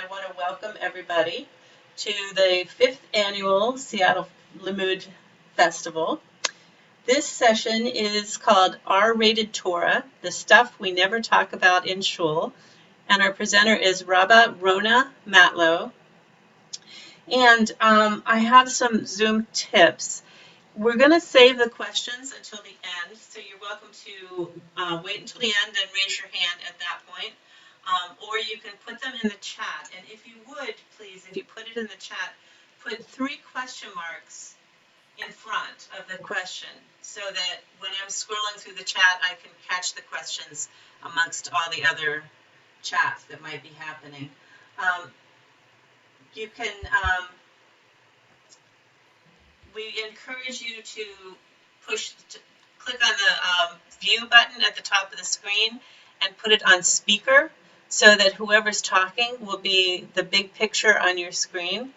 I want to welcome everybody to the 5th annual Seattle Limud Festival. This session is called Rated Torah, the stuff we never talk about in shul, and our presenter is Rabba Rona Matlow. And I have some Zoom tips. We're going to save the questions until the end, so you're welcome to wait until the end and raise your hand at that point. Or you can put them in the chat. And if you would, please, if you put it in the chat, put 3 question marks in front of the question so that when I'm scrolling through the chat, I can catch the questions amongst all the other chats that might be happening. You can, we encourage you to click on the view button at the top of the screen and put it on speaker so that whoever's talking will be the big picture on your screen.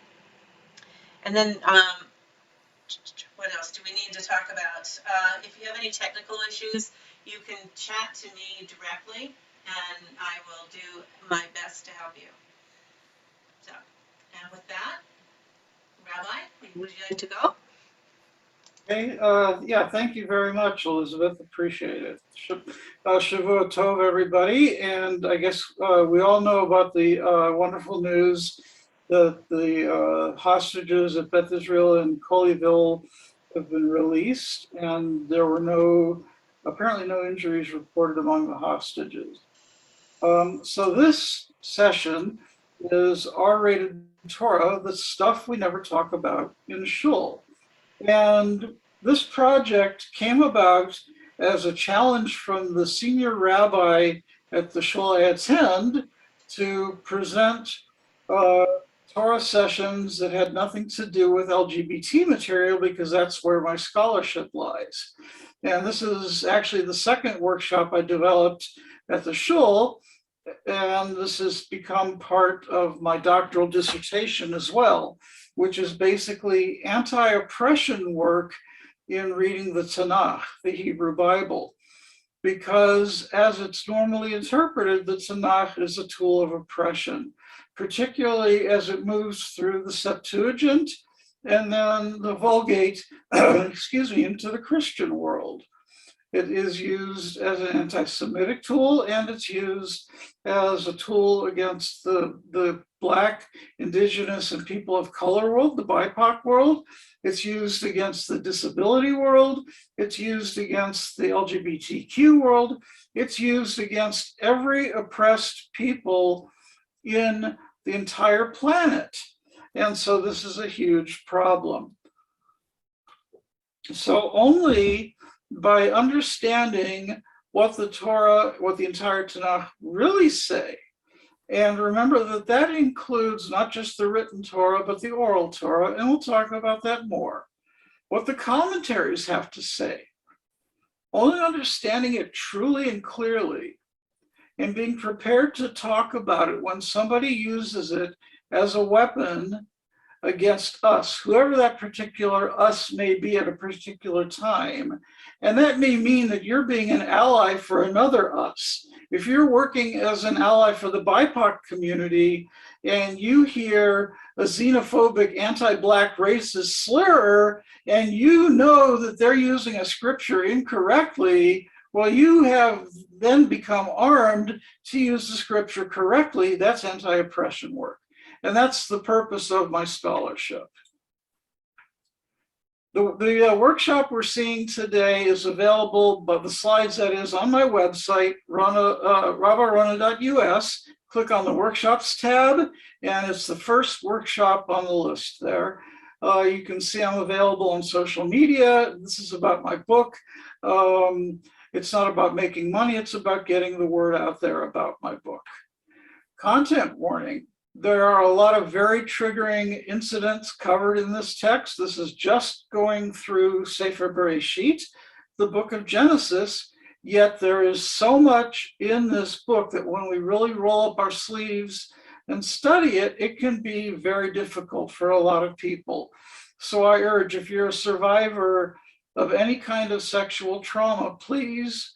And then what else do we need to talk about? If you have any technical issues, you can chat to me directly and I will do my best to help you. So, and with that, Rabbi, would you like to go? Okay, yeah, thank you very much, Elizabeth. Appreciate it. Shavua Tov, everybody. And I guess we all know about the wonderful news that the hostages at Beth Israel and Colleyville have been released, and there were apparently no injuries reported among the hostages. So this session is R-rated Torah, the stuff we never talk about in shul. And this project came about as a challenge from the senior rabbi at the shul I attend to present Torah sessions that had nothing to do with LGBT material, because that's where my scholarship lies. And this is actually the second workshop I developed at the shul, and this has become part of my doctoral dissertation as well, which is basically anti-oppression work in reading the Tanakh, the Hebrew Bible, because as it's normally interpreted, the Tanakh is a tool of oppression, particularly as it moves through the Septuagint and then the Vulgate, into the Christian world. It is used as an anti-Semitic tool, and it's used as a tool against the Black, Indigenous, and people of color world, the BIPOC world. It's used against the disability world. It's used against the LGBTQ world. It's used against every oppressed people in the entire planet. And so this is a huge problem. So only by understanding what the Torah, what the entire Tanakh really say, and remember that that includes not just the written Torah, but the oral Torah, and we'll talk about that more. What the commentaries have to say. Only understanding it truly and clearly, and being prepared to talk about it when somebody uses it as a weapon against us, whoever that particular us may be at a particular time. And that may mean that you're being an ally for another us. If you're working as an ally for the BIPOC community and you hear a xenophobic, anti-Black racist slur, and you know that they're using a scripture incorrectly, well, you have then become armed to use the scripture correctly. That's anti-oppression work. And that's the purpose of my scholarship. The workshop we're seeing today is available, but the slides, that is, on my website, rabbarona.us. Click on the workshops tab, and it's the first workshop on the list there. You can see I'm available on social media. This is about my book. It's not about making money, it's about getting the word out there about my book. Content warning. There are a lot of very triggering incidents covered in this text. This is just going through Sefer Bereshit, the book of Genesis, yet there is so much in this book that when we really roll up our sleeves and study it, it can be very difficult for a lot of people. So I urge, if you're a survivor of any kind of sexual trauma, please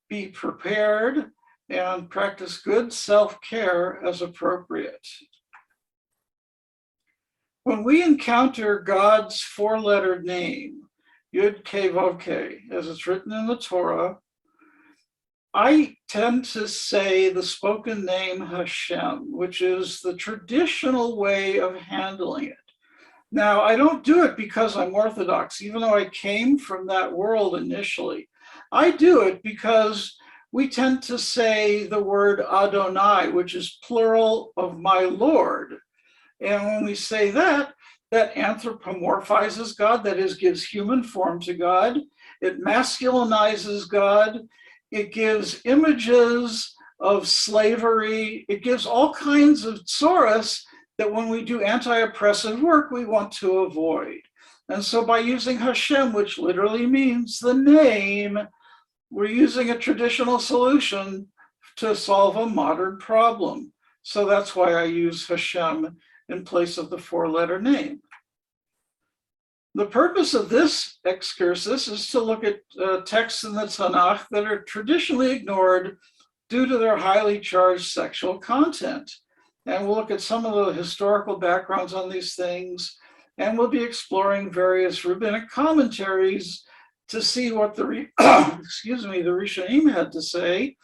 be prepared and practice good self-care as appropriate. When we encounter God's four-letter name, Yud Kei Vav Kei, as it's written in the Torah, I tend to say the spoken name Hashem, which is the traditional way of handling it. Now, I don't do it because I'm Orthodox, even though I came from that world initially. I do it because we tend to say the word Adonai, which is plural of my Lord. And when we say that, that anthropomorphizes God, that is, gives human form to God. It masculinizes God. It gives images of slavery. It gives all kinds of tsuras that when we do anti-oppressive work, we want to avoid. And so by using Hashem, which literally means the name, we're using a traditional solution to solve a modern problem. So that's why I use Hashem in place of the four-letter name. The purpose of this excursus is to look at texts in the Tanakh that are traditionally ignored due to their highly charged sexual content. And we'll look at some of the historical backgrounds on these things, and we'll be exploring various rabbinic commentaries to see what the Rishonim had to say,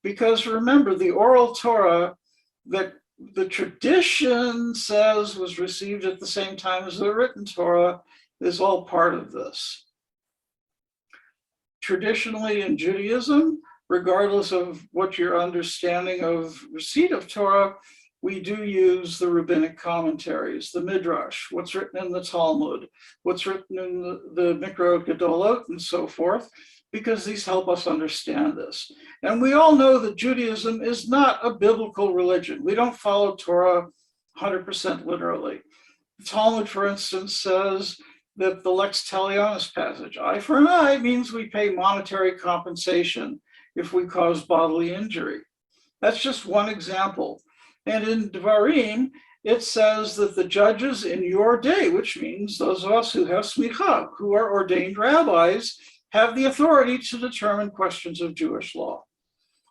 because remember, the oral Torah that the tradition says was received at the same time as the written Torah is all part of this. Traditionally in Judaism, regardless of what your understanding of receipt of Torah, we do use the rabbinic commentaries, the Midrash, what's written in the Talmud, what's written in the Mikra Gedolot, and so forth, because these help us understand this. And we all know that Judaism is not a biblical religion. We don't follow Torah 100% literally. The Talmud, for instance, says that the lex talionis passage, eye for an eye, means we pay monetary compensation if we cause bodily injury. That's just one example. And in Devarim, it says that the judges in your day, which means those of us who have smicha, who are ordained rabbis, have the authority to determine questions of Jewish law.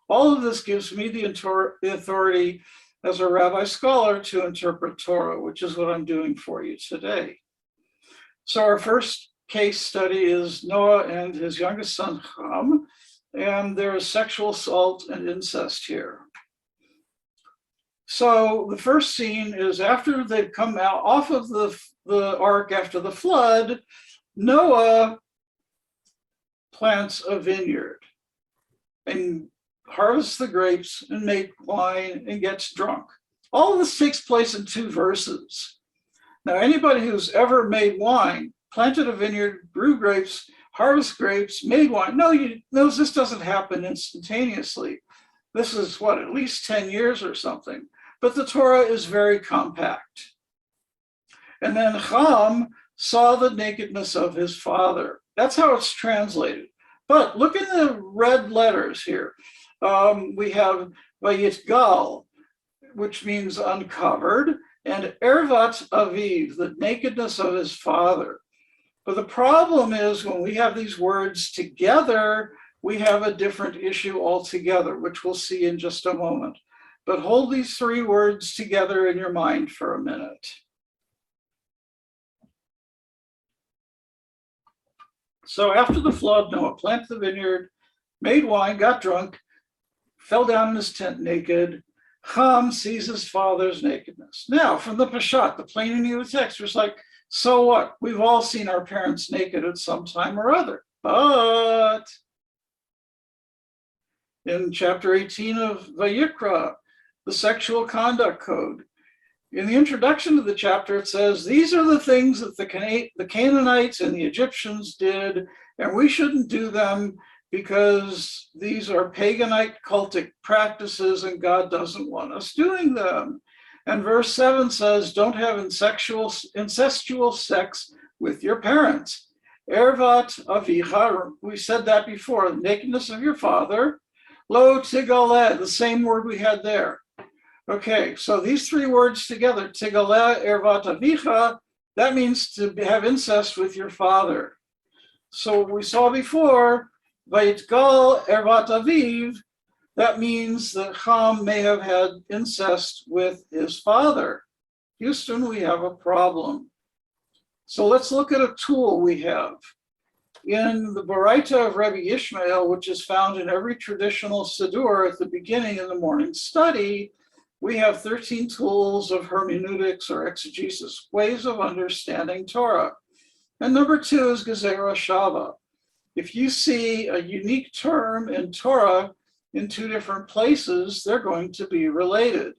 All of this gives me the authority as a rabbi scholar to interpret Torah, which is what I'm doing for you today. So our first case study is Noah and his youngest son, Ham, and there is sexual assault and incest here. So the first scene is after they've come out off of the ark after the flood, Noah plants a vineyard and harvests the grapes and makes wine and gets drunk. All of this takes place in 2 verses. Now, anybody who's ever made wine, planted a vineyard, grew grapes, harvested grapes, made wine, knows this doesn't happen instantaneously. This is what, at least 10 years or something. But the Torah is very compact. And then Ham saw the nakedness of his father. That's how it's translated. But look in the red letters here. We have Vayitgal, which means uncovered, and Ervat Aviv, the nakedness of his father. But the problem is when we have these words together, we have a different issue altogether, which we'll see in just a moment. But hold these 3 words together in your mind for a minute. So after the flood, Noah planted the vineyard, made wine, got drunk, fell down in his tent naked. Ham sees his father's nakedness. Now, from the Peshat, the plain meaning of the text, was like, so what? We've all seen our parents naked at some time or other. But in chapter 18 of Vayikra, the sexual conduct code, in the introduction to the chapter, it says, these are the things that the Canaanites and the Egyptians did, and we shouldn't do them because these are paganite cultic practices and God doesn't want us doing them. And verse 7 says, don't have incestual sex with your parents. Ervat avicha, we said that before, the nakedness of your father. Lo tigaleh, the same word we had there. Okay, so these 3 words together, tigaleh ervat avicha, that means to have incest with your father. So we saw before, vayitgal ervat aviv, That means that Ham may have had incest with his father. Houston, we have a problem. So let's look at a tool we have. In the Baraita of Rabbi Ishmael, which is found in every traditional Siddur at the beginning of the morning study, we have 13 tools of hermeneutics or exegesis, ways of understanding Torah. And number 2 is Gezerah Shava. If you see a unique term in Torah in 2 different places, they're going to be related.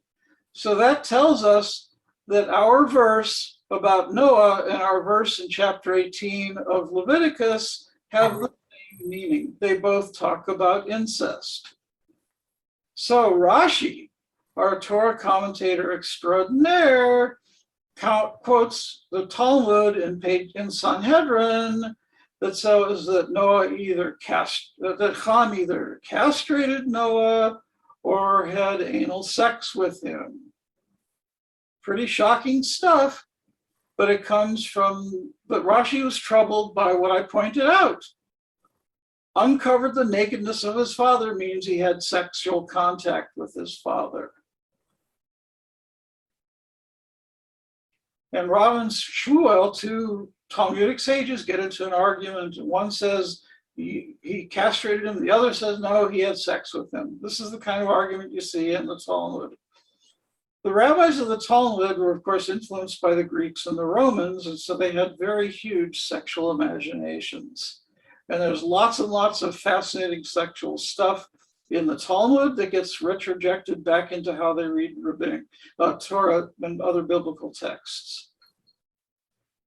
So that tells us that our verse about Noah and our verse in chapter 18 of Leviticus have the same meaning. They both talk about incest. So Rashi, our Torah commentator extraordinaire, quotes the Talmud in Sanhedrin that says that that Ham either castrated Noah or had anal sex with him. Pretty shocking stuff, but but Rashi was troubled by what I pointed out. Uncovered the nakedness of his father means he had sexual contact with his father. And Rav and Shmuel, 2 Talmudic sages, get into an argument. One says he castrated him, the other says no, he had sex with him. This is the kind of argument you see in the Talmud. The rabbis of the Talmud were, of course, influenced by the Greeks and the Romans, and so they had very huge sexual imaginations. And there's lots and lots of fascinating sexual stuff in the Talmud that gets retrojected back into how they read rabbinic Torah and other biblical texts.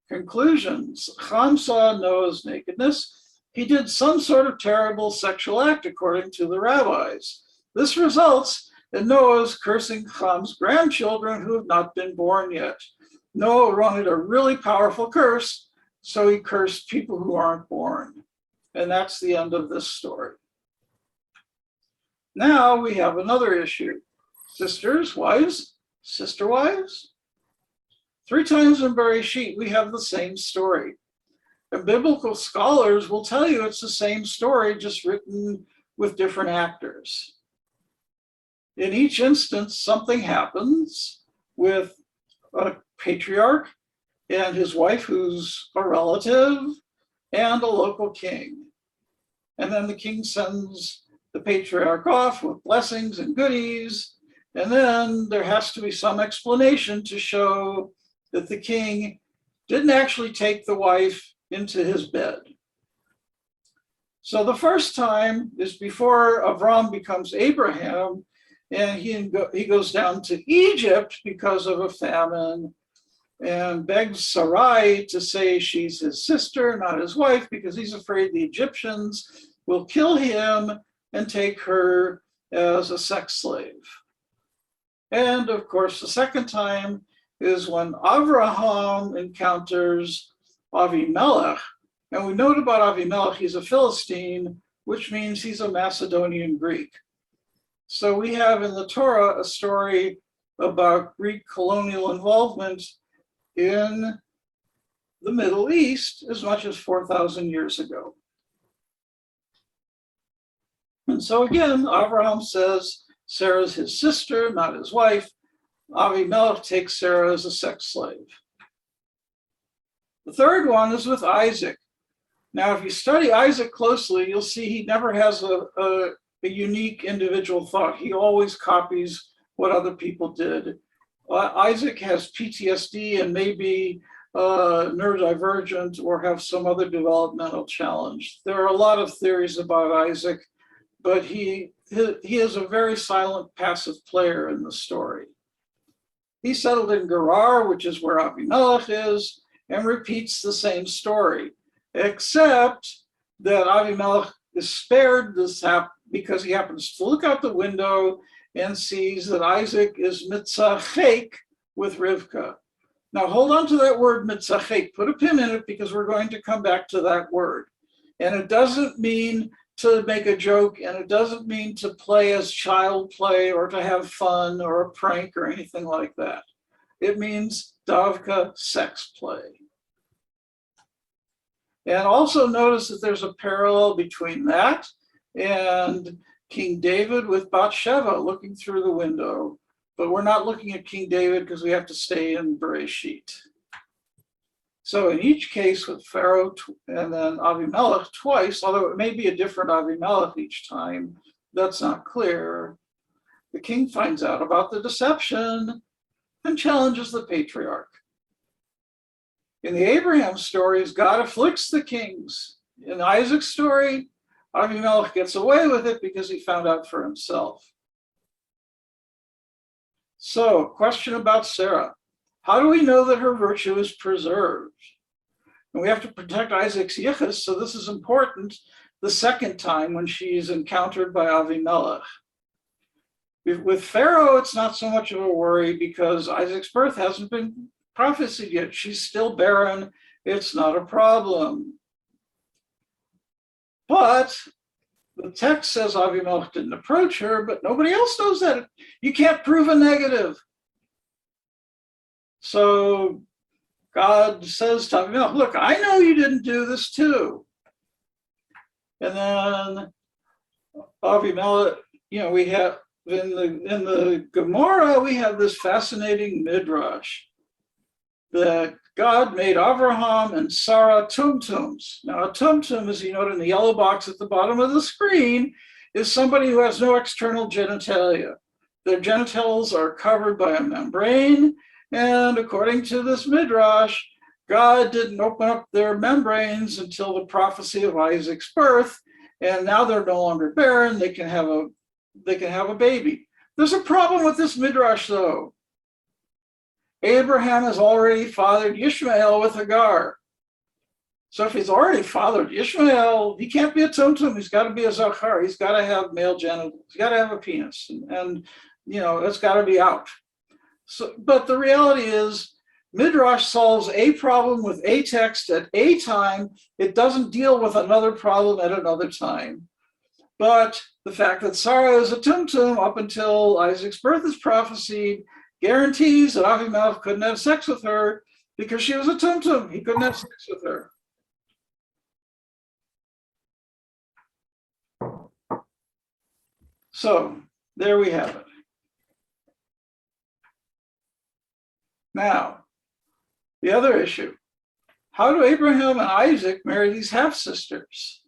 Conclusions. Ham saw Noah's nakedness. He did some sort of terrible sexual act, according to the rabbis. This results in Noah's cursing Ham's grandchildren who have not been born yet. Noah wanted a really powerful curse, so he cursed people who aren't born. And that's the end of this story. Now we have another issue. Sisters, wives, sister wives. 3 times in Bereshit, we have the same story. And biblical scholars will tell you it's the same story, just written with different actors. In each instance, something happens with a patriarch and his wife, who's a relative, and a local king. And then the king sends the patriarch off with blessings and goodies. And then there has to be some explanation to show that the king didn't actually take the wife into his bed. So the first time is before Avram becomes Abraham, and he goes down to Egypt because of a famine and begs Sarai to say she's his sister, not his wife, because he's afraid the Egyptians will kill him and take her as a sex slave. And of course, the second time is when Avraham encounters Avimelech. And we note about Avimelech, he's a Philistine, which means he's a Macedonian Greek. So we have in the Torah a story about Greek colonial involvement in the Middle East as much as 4,000 years ago. And so again, Abraham says Sarah's his sister, not his wife. Avimelech takes Sarah as a sex slave. The third one is with Isaac. Now, if you study Isaac closely, you'll see he never has a unique individual thought. He always copies what other people did. Isaac has PTSD and may be neurodivergent or have some other developmental challenge. There are a lot of theories about Isaac, but he is a very silent, passive player in the story. He settled in Gerar, which is where Avimelech is, and repeats the same story, except that Avimelech is spared this because he happens to look out the window and sees that Isaac is mitzachek with Rivka. Now hold on to that word mitzachek, put a pin in it because we're going to come back to that word. And it doesn't mean to make a joke, and it doesn't mean to play as child play or to have fun or a prank or anything like that. It means davka, sex play. And also notice that there's a parallel between that and King David with Bathsheba looking through the window, but we're not looking at King David because we have to stay in Bereshit. So in each case with Pharaoh and then Avimelech twice, although it may be a different Avimelech each time, that's not clear. The king finds out about the deception and challenges the patriarch. In the Abraham stories, God afflicts the kings. In Isaac's story, Avimelech gets away with it because he found out for himself. So, question about Sarah. How do we know that her virtue is preserved? And we have to protect Isaac's yichus, so this is important the second time when she's encountered by Avimelech. With Pharaoh, it's not so much of a worry because Isaac's birth hasn't been prophesied yet. She's still barren. It's not a problem. But the text says Avimelech didn't approach her, but nobody else knows that. You can't prove a negative. So God says to Avimelech, look, I know you didn't do this too. And then Avimelech, we have in the Gemara, we have this fascinating midrash that God made Avraham and Sarah tumtums. Now, a tumtum, as you note in the yellow box at the bottom of the screen, is somebody who has no external genitalia. Their genitals are covered by a membrane, and according to this midrash, God didn't open up their membranes until the prophecy of Isaac's birth, and now they're no longer barren. They can have a baby. There's a problem with this midrash, though. Abraham has already fathered Ishmael with Hagar. So if he's already fathered Ishmael, he can't be a tumtum. He's got to be a zachar. He's got to have male genitals. He's got to have a penis, and it's got to be out. So, but the reality is, midrash solves a problem with a text at a time. It doesn't deal with another problem at another time. But the fact that Sarah is a tumtum up until Isaac's birth is prophesied guarantees that Avimelech couldn't have sex with her because she was a tumtum. He couldn't have sex with her. So there we have it. Now, the other issue. How do Abraham and Isaac marry these half-sisters?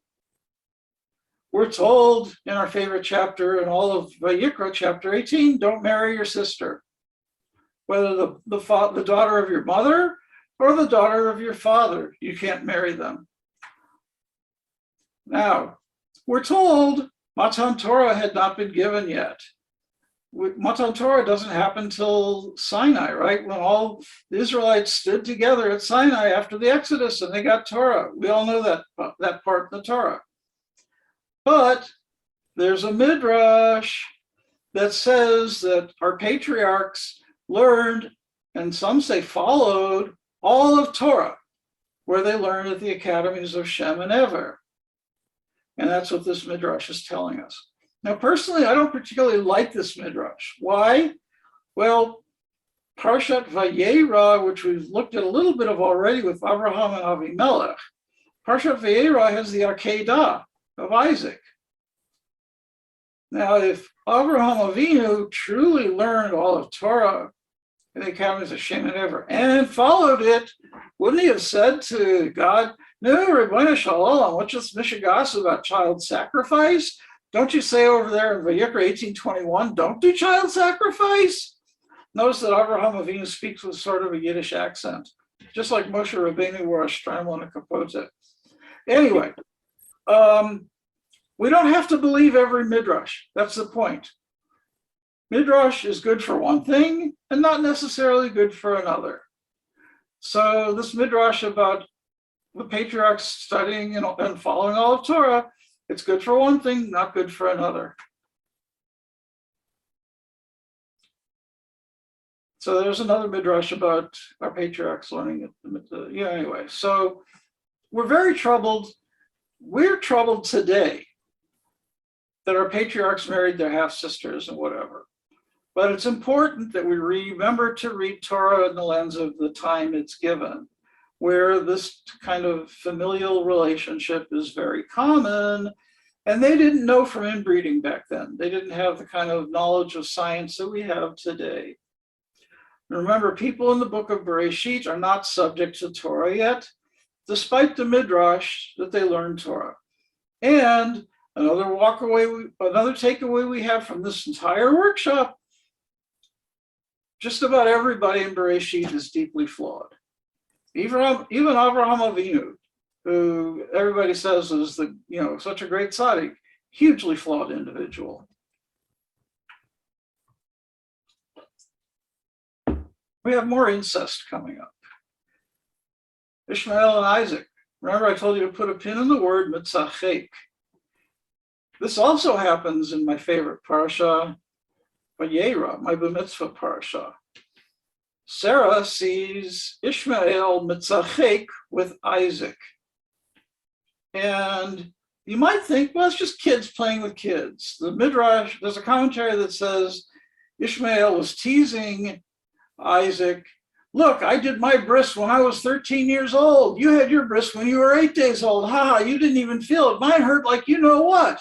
We're told in our favorite chapter in all of Vayikra, chapter 18, don't marry your sister. Whether the daughter of your mother or the daughter of your father, you can't marry them. Now, we're told Matan Torah had not been given yet. Matan Torah doesn't happen till Sinai, right? When all the Israelites stood together at Sinai after the Exodus and they got Torah. We all know that part in the Torah. But there's a midrash that says that our patriarchs learned, and some say followed, all of Torah, where they learned at the academies of Shem and Ever. And that's what this midrash is telling us. Now, personally, I don't particularly like this midrash. Why? Well, Parshat Vayera, which we've looked at a little bit of already with Abraham and Avimelech, Parshat Vayera has the Akedah of Isaac. Now, if Avraham Avinu truly learned all of Torah in the academies of Shem and Ever and followed it, wouldn't he have said to God, no, Rebbeinu Shalom, what's this Mishigas about child sacrifice? Don't you say over there in Vayikra 18:21, don't do child sacrifice? Notice that Avraham Avinu speaks with sort of a Yiddish accent, just like Moshe Rabbeinu wore a shtreimel and a kapote. Anyway, we don't have to believe every midrash. That's the point. Midrash is good for one thing and not necessarily good for another. So this midrash about the patriarchs studying and following all of Torah, it's good for one thing, not good for another. So there's another midrash about our patriarchs learning it. Anyway, so we're very troubled. We're troubled today that our patriarchs married their half-sisters and whatever. But it's important that we remember to read Torah in the lens of the time it's given, where this kind of familial relationship is very common, And they didn't know from inbreeding back then. They didn't have the kind of knowledge of science that we have today. Remember, people in the book of Bereshit are not subject to Torah yet, despite the midrash that they learned Torah. And another takeaway we have from this entire workshop, just about everybody in Bereshit is deeply flawed. Even Avraham Avinu, who everybody says is such a great tzaddik, hugely flawed individual. We have more incest coming up. Ishmael and Isaac. Remember, I told you to put a pin in the word mitzachek. This also happens in my favorite parasha, Vayera, my bar mitzvah parasha. Sarah sees Ishmael mitzachek with Isaac. And you might think, well, it's just kids playing with kids. The midrash, there's a commentary that says Ishmael was teasing Isaac. Look, I did my bris when I was 13 years old. You had your bris when you were 8 days old. Ha, you didn't even feel it. Mine hurt like you know what.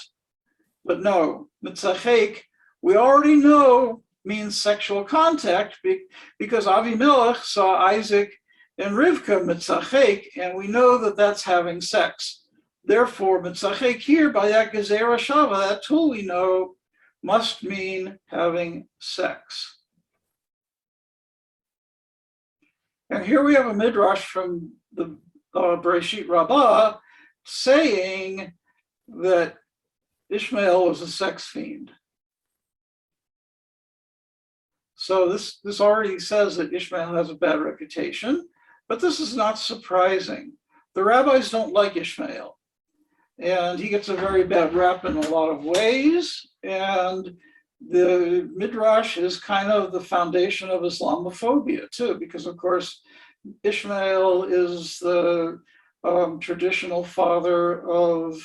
But no, mitzachek, we already know means sexual contact because Avimelech saw Isaac and Rivka mitzachek, and we know that that's having sex. Therefore, mitzachek here, by that gezerah shava, that tool we know, must mean having sex. And here we have a midrash from the Bereshit Rabbah saying that Ishmael was a sex fiend. So this already says that Ishmael has a bad reputation, but this is not surprising. The rabbis don't like Ishmael, and he gets a very bad rap in a lot of ways, and the midrash is kind of the foundation of Islamophobia too, because of course Ishmael is the traditional father of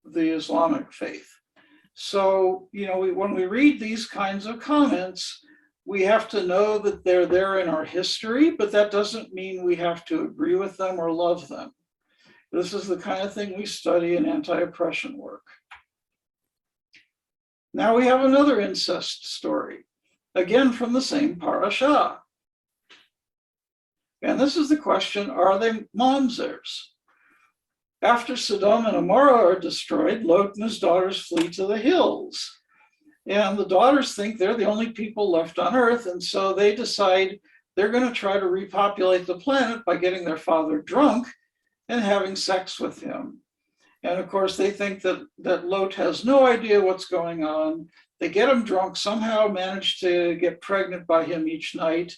the Islamic faith. So, when we read these kinds of comments, we have to know that they're there in our history, but that doesn't mean we have to agree with them or love them. This is the kind of thing we study in anti-oppression work. Now we have another incest story, again from the same parasha. And this is the question, are they mamzers? After Sodom and Amorah are destroyed, Lot and his daughters flee to the hills. And the daughters think they're the only people left on earth, and so they decide they're going to try to repopulate the planet by getting their father drunk and having sex with him. And of course, they think that Lot has no idea what's going on. They get him drunk, somehow manage to get pregnant by him each night,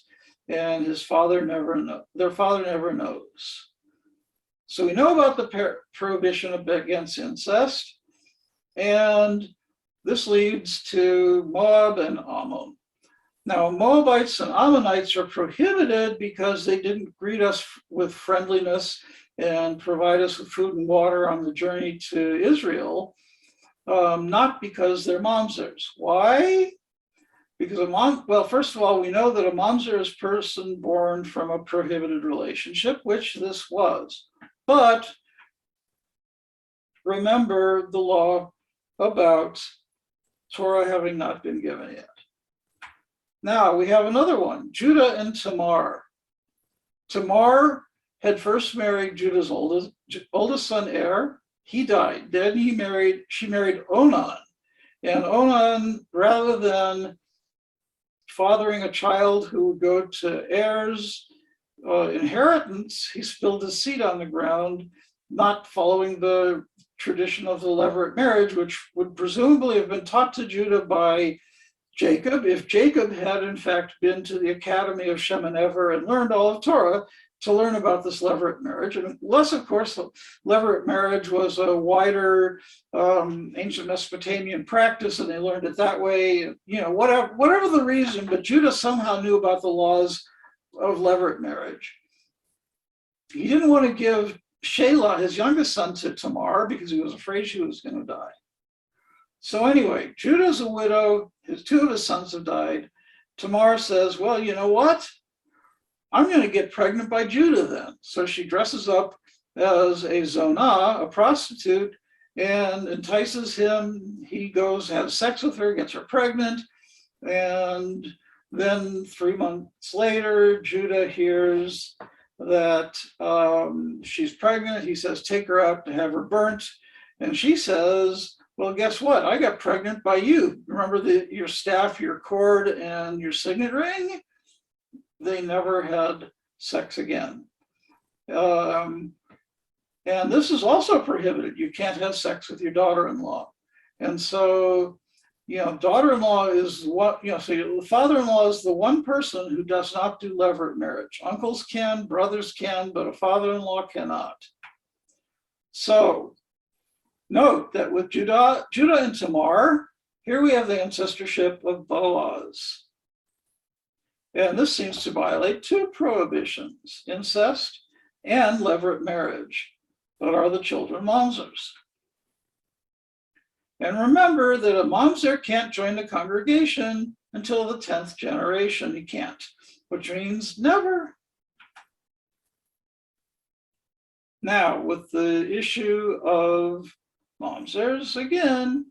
and their father never knows. So we know about the prohibition against incest, and this leads to Moab and Ammon. Now, Moabites and Ammonites are prohibited because they didn't greet us with friendliness and provide us with food and water on the journey to Israel, not because they're mamzers. Why? Because first of all, we know that a mamzer is a person born from a prohibited relationship, which this was. But remember the law about Torah having not been given yet. Now we have another one, Judah and Tamar. Tamar had first married Judah's oldest son, Er. He died. Then she married Onan. And Onan, rather than fathering a child who would go to Er's inheritance, he spilled his seed on the ground, not following the tradition of the levirate marriage, which would presumably have been taught to Judah by Jacob, if Jacob had in fact been to the academy of Shem and Ever and learned all of Torah to learn about this levirate marriage. And unless, of course, the levirate marriage was a wider ancient Mesopotamian practice and they learned it that way, whatever the reason, but Judah somehow knew about the laws of levirate marriage. He didn't want to give Shelah, his youngest son, to Tamar because he was afraid she was going to die. So anyway, Judah's a widow. Two of his sons have died. Tamar says, well, you know what? I'm going to get pregnant by Judah then. So she dresses up as a zonah, a prostitute, and entices him. He goes, has sex with her, gets her pregnant, and then 3 months later, Judah hears that she's pregnant. He says, take her out to have her burnt. And she says, well, guess what? I got pregnant by you. Remember your staff, your cord, and your signet ring? They never had sex again. And this is also prohibited. You can't have sex with your daughter-in-law. And so, daughter-in-law is what, so the father-in-law is the one person who does not do levirate marriage. Uncles can, brothers can, but a father-in-law cannot. So note that with Judah and Tamar, here we have the ancestorship of Boaz. And this seems to violate 2 prohibitions, incest and levirate marriage, but are the children mamzers. And remember that a mamzer can't join the congregation until the 10th generation. He can't, which means never. Now, with the issue of mamzers, again,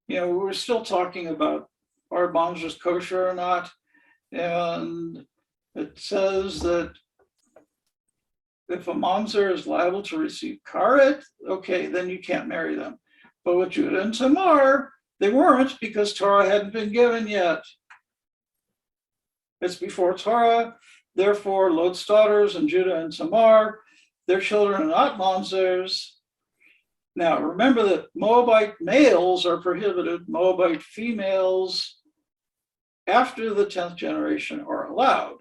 we're still talking about are mamzers kosher or not. And it says that if a mamzer is liable to receive karet, okay, then you can't marry them. But with Judah and Tamar, they weren't because Torah hadn't been given yet. It's before Torah, therefore Lot's daughters and Judah and Tamar, their children are not mamzers. Now remember that Moabite males are prohibited, Moabite females after the 10th generation are allowed.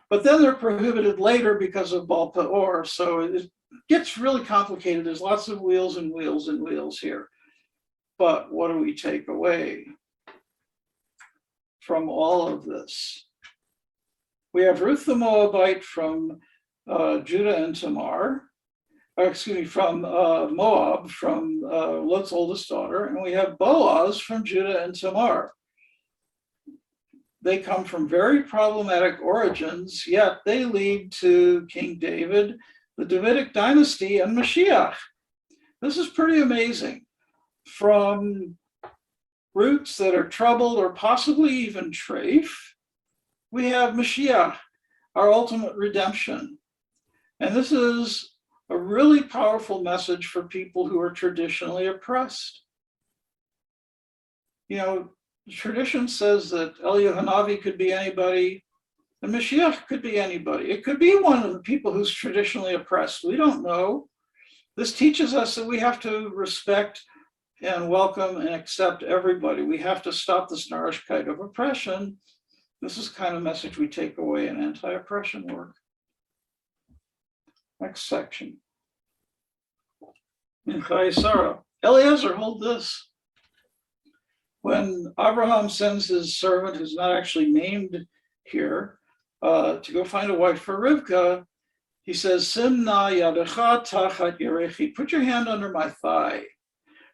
But then they're prohibited later because of Baal Peor, so it gets really complicated. There's lots of wheels and wheels and wheels here. But what do we take away from all of this? We have Ruth the Moabite from Judah and Tamar, from Moab, from Lot's oldest daughter, and we have Boaz from Judah and Tamar. They come from very problematic origins, yet they lead to King David, the Davidic dynasty, and Mashiach. This is pretty amazing. From roots that are troubled or possibly even treif, we have Mashiach, our ultimate redemption. And this is a really powerful message for people who are traditionally oppressed. Tradition says that Eliyahu Hanavi could be anybody, and Mashiach could be anybody. It could be one of the people who's traditionally oppressed. We don't know. This teaches us that we have to respect and welcome and accept everybody. We have to stop this narishkeit of oppression. This is the kind of message we take away in anti-oppression work. Next section. In Chayei Eliezer, hold this. When Abraham sends his servant, who's not actually named here, to go find a wife for Rivka, he says, Simna yadecha tachat yerechi, put your hand under my thigh.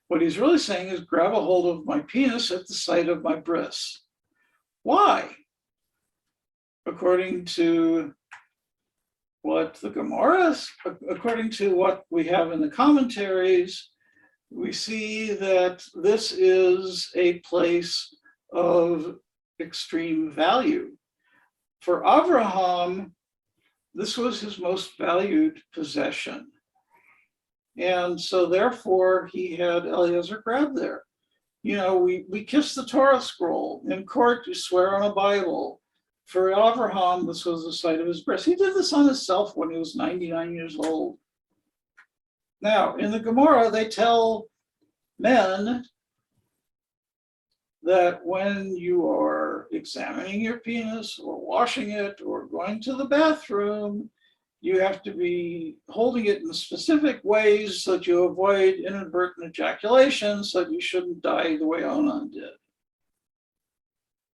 What he's really saying is grab a hold of my penis at the site of my bris. Why? According to what the Gemara, according to what we have in the commentaries, we see that this is a place of extreme value. For Abraham, this was his most valued possession. And so therefore he had Eliezer grab there. We kiss the Torah scroll. In court, you swear on a Bible. For Abraham, this was the site of his bris. He did this on himself when he was 99 years old. Now, in the Gemara, they tell men that when you are examining your penis or washing it or going to the bathroom, you have to be holding it in specific ways so that you avoid inadvertent ejaculation, so that you shouldn't die the way Onan did.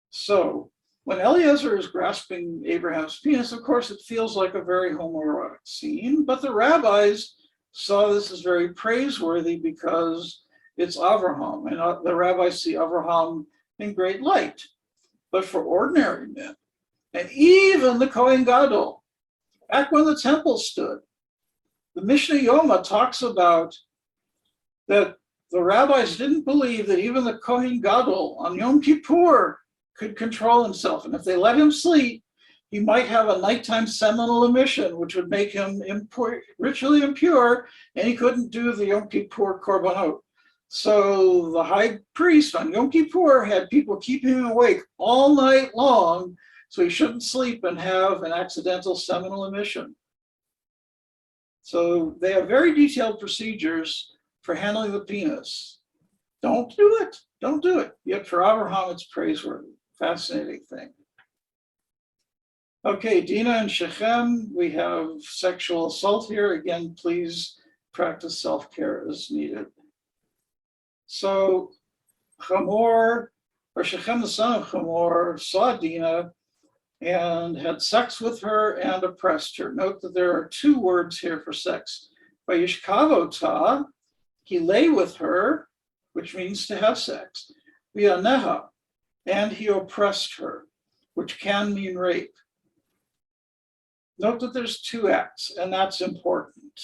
So when Eliezer is grasping Abraham's penis, of course, it feels like a very homoerotic scene, but the rabbis saw this as very praiseworthy because it's Avraham, and the rabbis see Avraham in great light. But for ordinary men, and even the Kohen Gadol, back when the temple stood, the Mishnah Yoma talks about that the rabbis didn't believe that even the Kohen Gadol on Yom Kippur could control himself. And if they let him sleep, he might have a nighttime seminal emission, which would make him ritually impure, and he couldn't do the Yom Kippur Korbanot. So the high priest on Yom Kippur had people keeping him awake all night long, so he shouldn't sleep and have an accidental seminal emission. So they have very detailed procedures for handling the penis. Don't do it. Don't do it. Yet for Abraham, it's praiseworthy. Fascinating thing. Okay, Dina and Shechem, we have sexual assault here. Again, please practice self-care as needed. So Hamor, or Shechem, the son of Hamor, saw Dina and had sex with her and oppressed her. Note that there are two words here for sex. Vayishkavota, he lay with her, which means to have sex. V'yaneha, and he oppressed her, which can mean rape. Note that there's two acts, and that's important.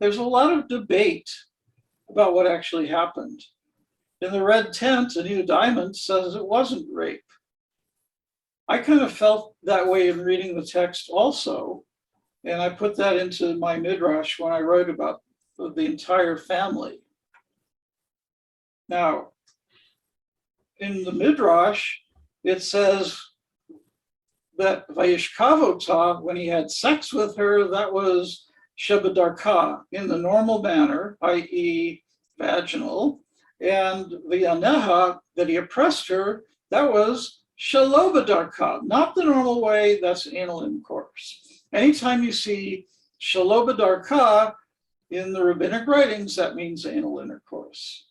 There's a lot of debate about what actually happened. In the red tent, Anita Diamond says it wasn't rape. I kind of felt that way in reading the text also, and I put that into my midrash when I wrote about the entire family. Now, in the midrash, it says that Vayishkavota, when he had sex with her, that was Shebadarka, in the normal manner, i.e. vaginal, and V'yaneha, that he oppressed her, that was Shalobadarka, not the normal way, that's anal intercourse. Anytime you see Shalobadarka in the rabbinic writings, that means anal intercourse.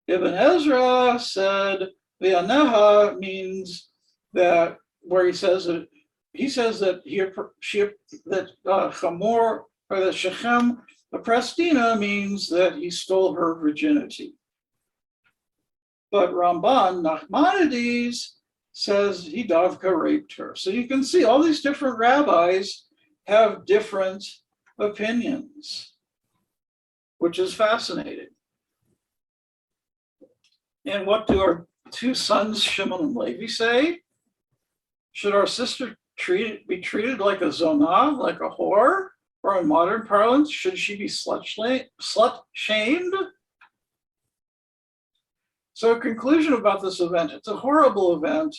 Ibn Ezra said V'yaneha means that, where he says that Hamor, or that Shechem oppressed Dina, means that he stole her virginity. But Ramban Nachmanides says he davka raped her. So you can see all these different rabbis have different opinions, which is fascinating. And what do our two sons, Shimon and Levi, say? Should our sister be treated like a zonah, like a whore? Or in modern parlance, should she be slut-shamed? So a conclusion about this event, it's a horrible event.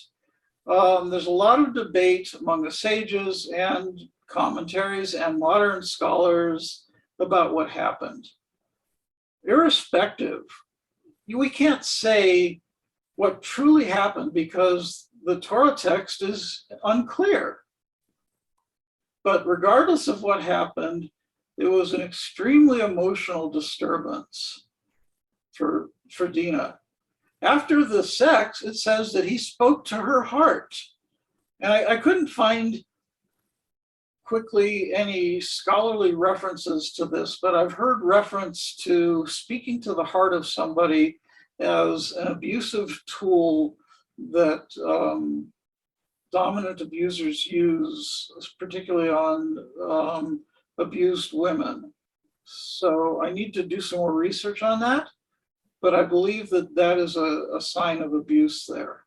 There's a lot of debate among the sages and commentaries and modern scholars about what happened. Irrespective, we can't say what truly happened because the Torah text is unclear. But regardless of what happened, it was an extremely emotional disturbance for Dina. After the sex, it says that he spoke to her heart. And I couldn't find quickly any scholarly references to this, but I've heard reference to speaking to the heart of somebody as an abusive tool that dominant abusers use, particularly on abused women. So I need to do some more research on that, but I believe that that is a sign of abuse there.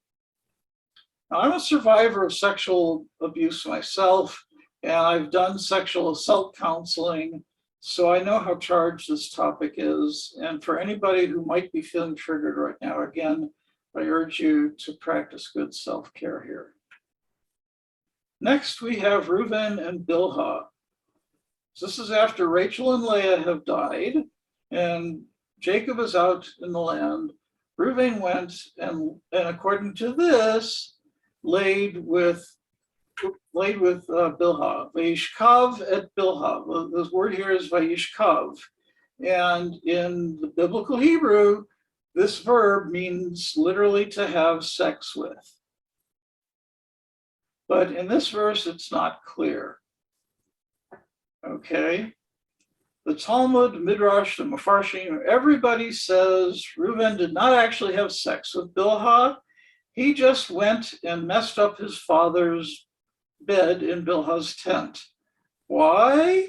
Now, I'm a survivor of sexual abuse myself, and I've done sexual assault counseling, so I know how charged this topic is. And for anybody who might be feeling triggered right now, again, I urge you to practice good self-care here. Next, we have Reuven and Bilhah. So this is after Rachel and Leah have died, and Jacob is out in the land. Reuven went and according to this, laid with Bilhah. Vayishkav et Bilhah. The word here is Vayishkav. And in the biblical Hebrew, this verb means literally to have sex with. But in this verse, it's not clear. Okay. The Talmud, Midrash, the Mefarshim, everybody says Reuven did not actually have sex with Bilhah. He just went and messed up his father's bed in Bilhah's tent. Why?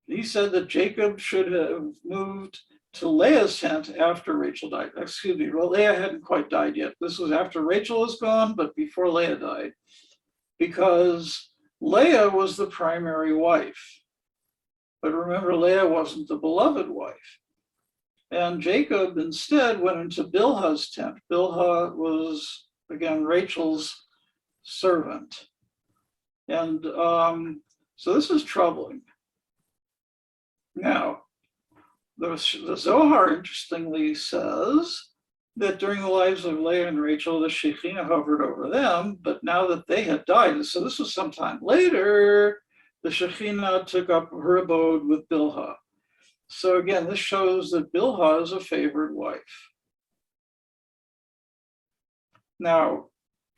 he said that Jacob should have moved to Leah's tent after Rachel died. Excuse me, well, Leah hadn't quite died yet. This was after Rachel was gone, but before Leah died, because Leah was the primary wife. But remember, Leah wasn't the beloved wife. And Jacob instead went into Bilhah's tent. Bilhah was, again, Rachel's servant. And so this is troubling. Now, the Zohar interestingly says that during the lives of Leah and Rachel, the Shekhinah hovered over them, but now that they had died, so this was sometime later, the Shekhinah took up her abode with Bilhah. So again, this shows that Bilhah is a favored wife. Now,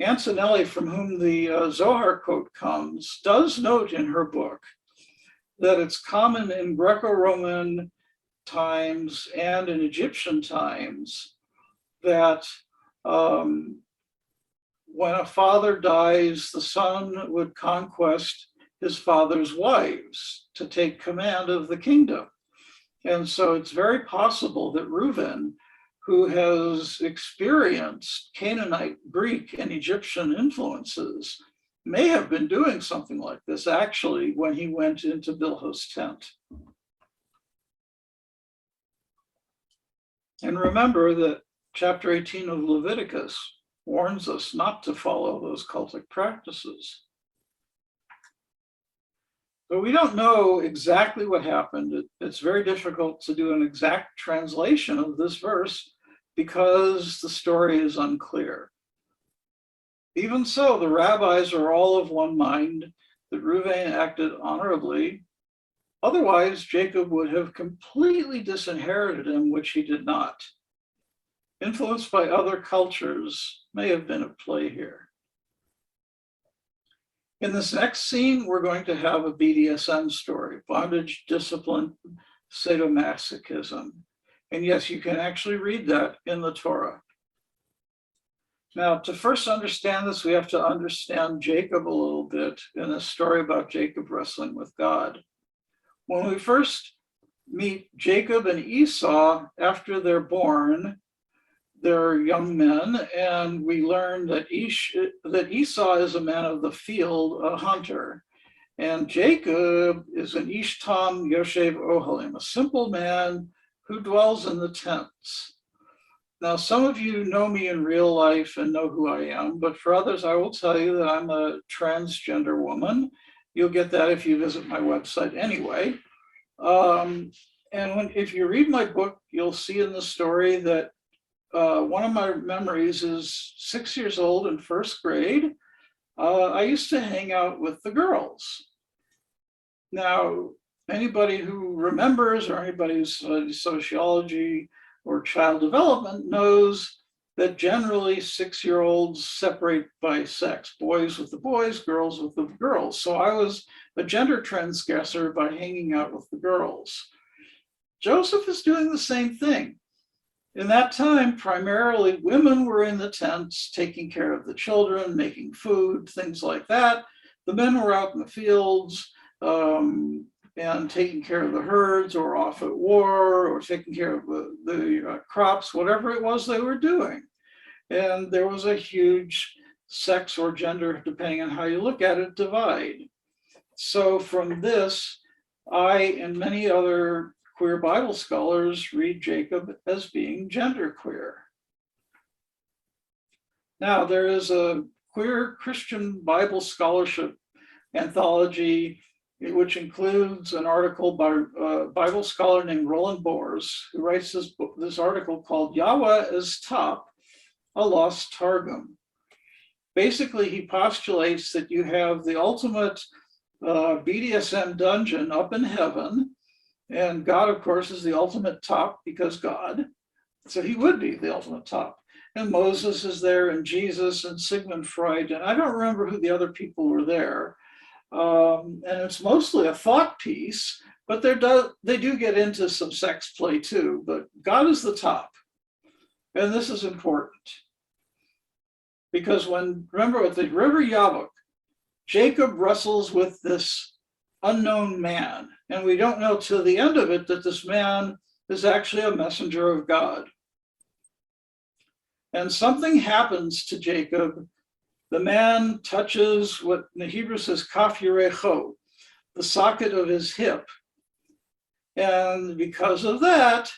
Antonelli, from whom the Zohar quote comes, does note in her book that it's common in Greco-Roman times and in Egyptian times that when a father dies, the son would conquest his father's wives to take command of the kingdom. And so it's very possible that Reuben, who has experienced Canaanite, Greek, and Egyptian influences, may have been doing something like this actually when he went into Bilhah's tent. And remember that chapter 18 of Leviticus warns us not to follow those cultic practices. But we don't know exactly what happened. It's very difficult to do an exact translation of this verse because the story is unclear. Even so, the rabbis are all of one mind that Reuven acted honorably. Otherwise, Jacob would have completely disinherited him, which he did not. Influenced by other cultures may have been at play here. In this next scene, we're going to have a BDSM story, bondage, discipline, sadomasochism. And yes, you can actually read that in the Torah. Now, to first understand this, we have to understand Jacob a little bit in a story about Jacob wrestling with God. When we first meet Jacob and Esau after they're born, they're young men, and we learn that Esau is a man of the field, a hunter, and Jacob is an Ish Tam Yoshev Ohalim, a simple man who dwells in the tents. Now, some of you know me in real life and know who I am, but for others, I will tell you that I'm a transgender woman. You'll get that if you visit my website anyway. If you read my book, you'll see in the story that one of my memories is 6 years old in first grade. I used to hang out with the girls. Now, anybody who remembers or anybody who's studied sociology or child development knows that generally 6-year-olds separate by sex, boys with the boys, girls with the girls. So I was a gender transgressor by hanging out with the girls. Joseph is doing the same thing. In that time, primarily women were in the tents, taking care of the children, making food, things like that. The men were out in the fields and taking care of the herds, or off at war, or taking care of the crops, whatever it was they were doing. And there was a huge sex or gender, depending on how you look at it, divide. So from this, I and many other queer Bible scholars read Jacob as being genderqueer. Now, there is a queer Christian Bible scholarship anthology, which includes an article by a Bible scholar named Roland Bors, who writes this article called Yahweh as Top, a Lost Targum. Basically, he postulates that you have the ultimate BDSM dungeon up in heaven, and God, of course, is the ultimate top because God, so he would be the ultimate top. And Moses is there, and Jesus, and Sigmund Freud, and I don't remember who the other people were there. And it's mostly a thought piece, but they do get into some sex play too, but God is the top. And this is important. Because remember, at the river Yabok, Jacob wrestles with this unknown man. And we don't know till the end of it that this man is actually a messenger of God. And something happens to Jacob. The man touches what in the Hebrew says kaf yirecho, the socket of his hip. And because of that,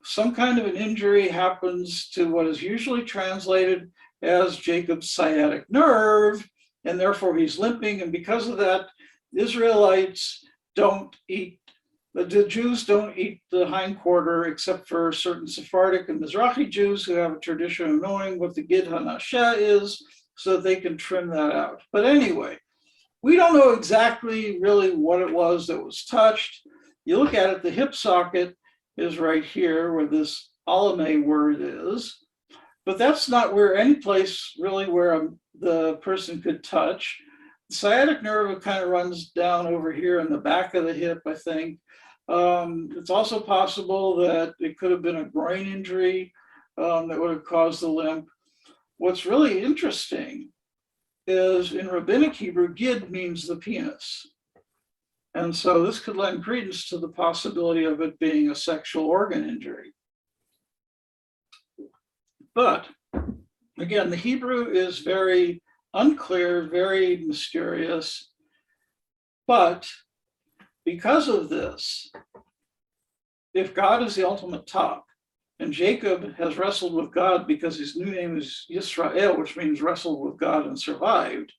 some kind of an injury happens to what is usually translated as Jacob's sciatic nerve, and therefore he's limping. And because of that, Israelites don't eat, the Jews don't eat the hindquarter except for certain Sephardic and Mizrahi Jews who have a tradition of knowing what the Gid HaNasheh is so that they can trim that out. But anyway, we don't know exactly really what it was that was touched. You look at it, the hip socket is right here where this alame word is, but that's not where any place really where the person could touch. The sciatic nerve kind of runs down over here in the back of the hip, I think. It's also possible that it could have been a groin injury that would have caused the limp. What's really interesting is in Rabbinic Hebrew, gid means the penis. And so this could lend credence to the possibility of it being a sexual organ injury. But again, the Hebrew is very unclear, very mysterious. But because of this, if God is the ultimate top, and Jacob has wrestled with God because his new name is Yisrael, which means wrestled with God and survived,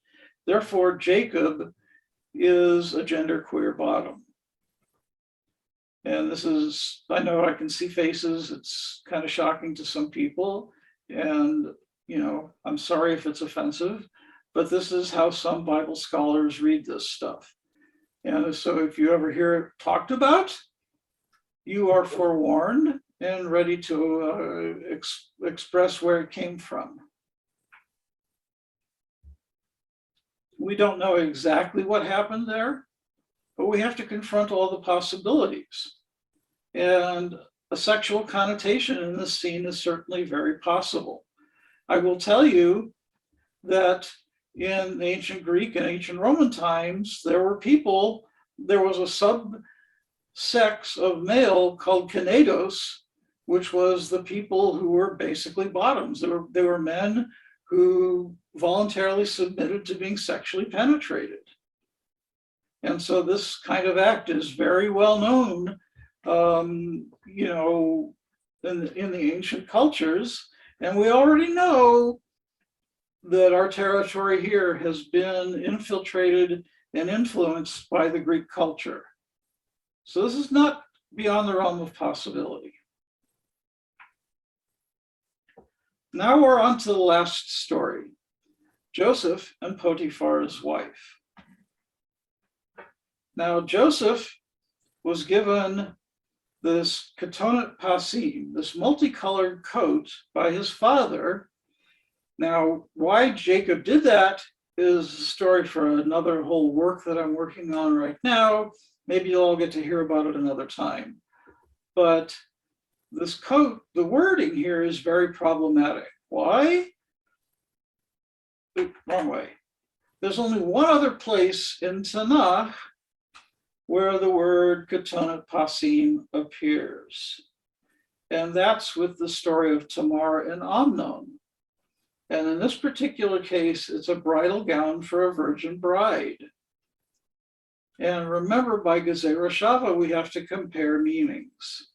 therefore Jacob is a genderqueer bottom. And this is, I know I can see faces, it's kind of shocking to some people. And, I'm sorry if it's offensive, but this is how some Bible scholars read this stuff. And so if you ever hear it talked about, you are forewarned and ready to express where it came from. We don't know exactly what happened there, but we have to confront all the possibilities. And a sexual connotation in this scene is certainly very possible. I will tell you that in ancient Greek and ancient Roman times, there was a subsex of male called kinedos, which was the people who were basically bottoms. They were men who voluntarily submitted to being sexually penetrated. And so this kind of act is very well known, in the ancient cultures. And we already know that our territory here has been infiltrated and influenced by the Greek culture. So this is not beyond the realm of possibility. Now we're on to the last story, Joseph and Potiphar's wife. Now Joseph was given this ketonet pasim, this multicolored coat by his father. Now, why Jacob did that is a story for another whole work that I'm working on right now. Maybe you'll all get to hear about it another time. But this coat, the wording here is very problematic. Why? Wrong way. There's only one other place in Tanakh where the word ketonet pasim appears. And that's with the story of Tamar and Amnon. And in this particular case, it's a bridal gown for a virgin bride. And remember, by Gezerah Shava, we have to compare meanings.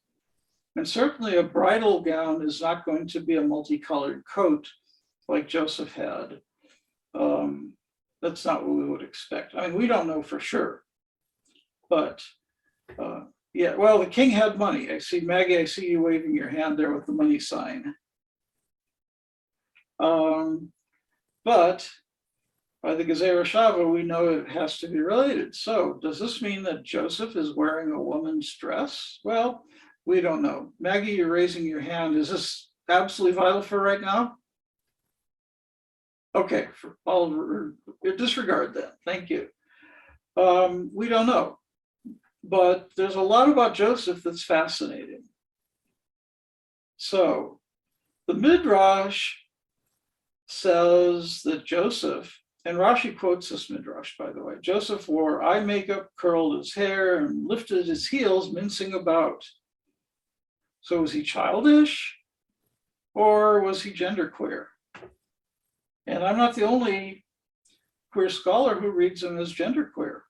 And certainly a bridal gown is not going to be a multicolored coat like Joseph had. That's not what we would expect. I mean, we don't know for sure. But yeah, well, the king had money. I see, Maggie, I see you waving your hand there with the money sign. But by the Gezerah Shava, we know it has to be related. So does this mean that Joseph is wearing a woman's dress? Well, we don't know. Maggie, you're raising your hand. Is this absolutely vital for right now? Okay, I'll disregard that. Thank you. We don't know. But there's a lot about Joseph that's fascinating. So the Midrash says that Joseph And Rashi quotes this midrash, by the way. Joseph wore eye makeup, curled his hair, and lifted his heels, mincing about. So was he childish, or was he genderqueer? And I'm not the only queer scholar who reads him as genderqueer,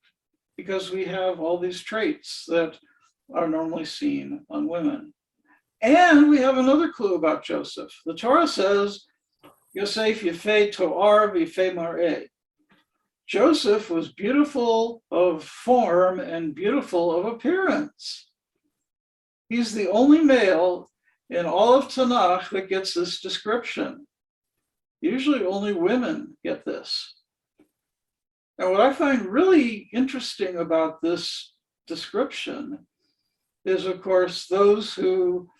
because we have all these traits that are normally seen on women. And we have another clue about Joseph. The Torah says, Yosef Yefei To'ar V'Yefei Mar'eh. Joseph was beautiful of form and beautiful of appearance. He's the only male in all of Tanakh that gets this description. Usually only women get this. And what I find really interesting about this description is, of course, those who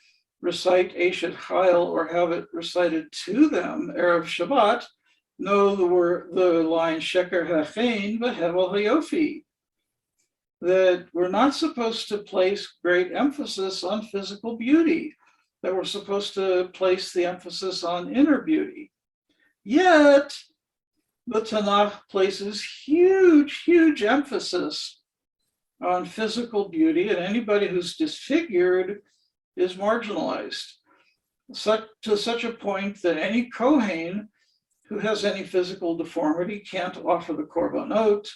recite Eshet Chayil or have it recited to them, Erev Shabbat, know the line Sheker Hachein V'Hevel Hayofi, that we're not supposed to place great emphasis on physical beauty, that we're supposed to place the emphasis on inner beauty. Yet, the Tanakh places huge, huge emphasis on physical beauty, and anybody who's disfigured is marginalized, to such a point that any Kohen who has any physical deformity can't offer the korbanot.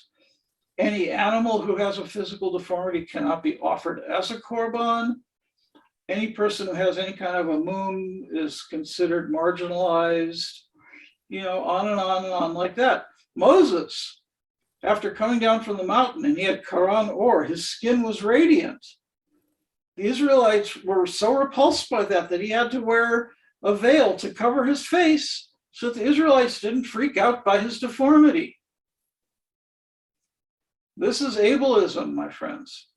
Any animal who has a physical deformity cannot be offered as a korban. Any person who has any kind of a mum is considered marginalized, on and on and on like that. Moses, after coming down from the mountain and he had Karan Or, his skin was radiant. The Israelites were so repulsed by that he had to wear a veil to cover his face so that the Israelites didn't freak out by his deformity. This is ableism, my friends.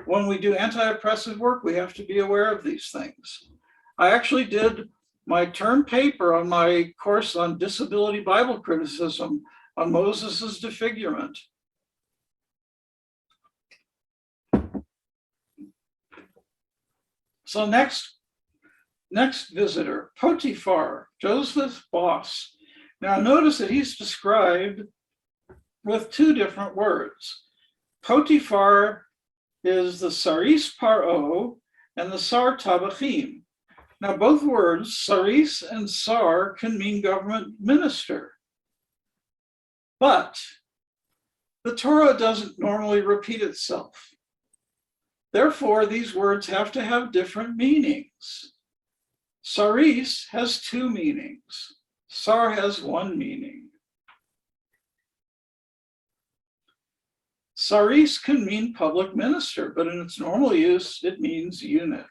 When we do anti-oppressive work, we have to be aware of these things. I actually did my term paper on my course on disability Bible criticism on Moses's disfigurement. So next visitor, Potiphar, Joseph's boss. Now notice that he's described with two different words. Potiphar is the Saris Paro and the Sar Tabachim. Now both words, Saris and Sar, can mean government minister. But the Torah doesn't normally repeat itself. Therefore, these words have to have different meanings. Saris has two meanings. Sar has one meaning. Saris can mean public minister, but in its normal use, it means eunuch.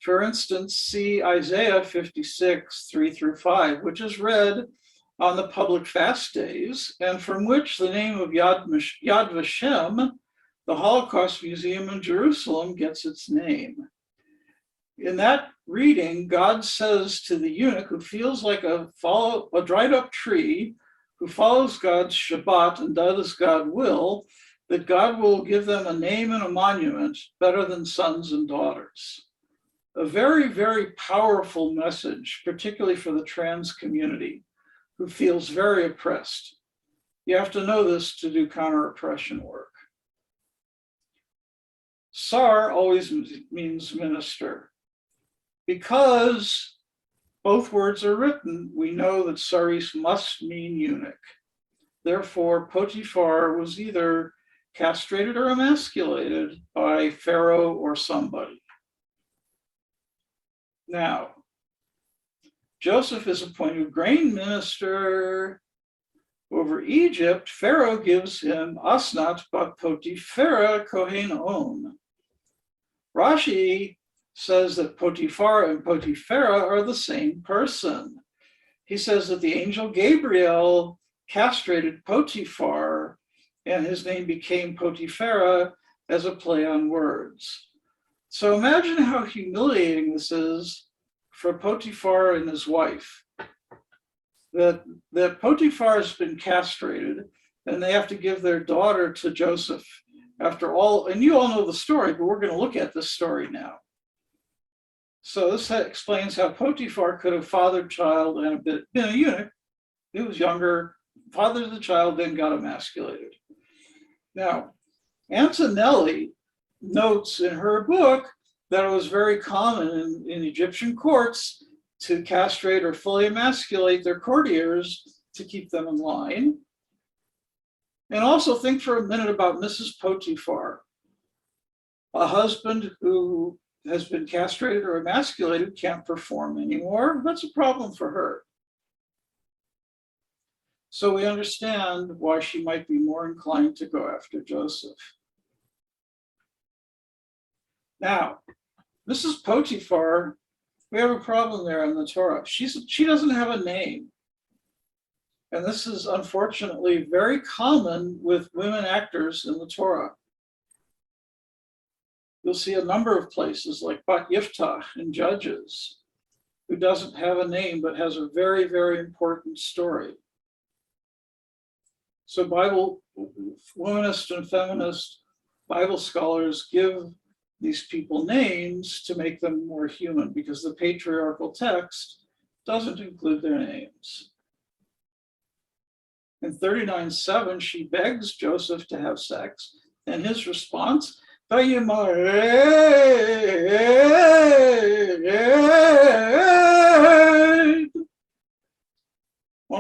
For instance, see Isaiah 56, 3-5, which is read on the public fast days, and from which the name of Yad Vashem, the Holocaust Museum in Jerusalem, gets its name. In that reading, God says to the eunuch who feels like a dried up tree, who follows God's Shabbat and does God's will, that God will give them a name and a monument better than sons and daughters. A very, very powerful message, particularly for the trans community, who feels very oppressed. You have to know this to do counter-oppression work. Sar always means minister. Because both words are written, we know that Saris must mean eunuch. Therefore, Potiphar was either castrated or emasculated by Pharaoh or somebody. Now, Joseph is appointed grain minister over Egypt. Pharaoh gives him Asnat bat Potiphera Kohen On. Rashi says that Potiphar and Potiphera are the same person. He says that the angel Gabriel castrated Potiphar and his name became Potiphera as a play on words. So imagine how humiliating this is for Potiphar and his wife, that Potiphar has been castrated and they have to give their daughter to Joseph after all, and you all know the story, but we're going to look at this story now. So this explains how Potiphar could have fathered child and been a eunuch. He was younger, fathered the child, then got emasculated. Now, Antonelli notes in her book that it was very common in Egyptian courts to castrate or fully emasculate their courtiers to keep them in line. And also think for a minute about Mrs. Potiphar, a husband who has been castrated or emasculated can't perform anymore. That's a problem for her. So we understand why she might be more inclined to go after Joseph. Now, Mrs. Potiphar, we have a problem there in the Torah. She doesn't have a name. And this is unfortunately very common with women actors in the Torah. You'll see a number of places like Bat Yiftach in Judges, who doesn't have a name but has a very, very important story. So Bible, womanist and feminist Bible scholars give these people names to make them more human because the patriarchal text doesn't include their names. In 39:7, she begs Joseph to have sex, and his response, one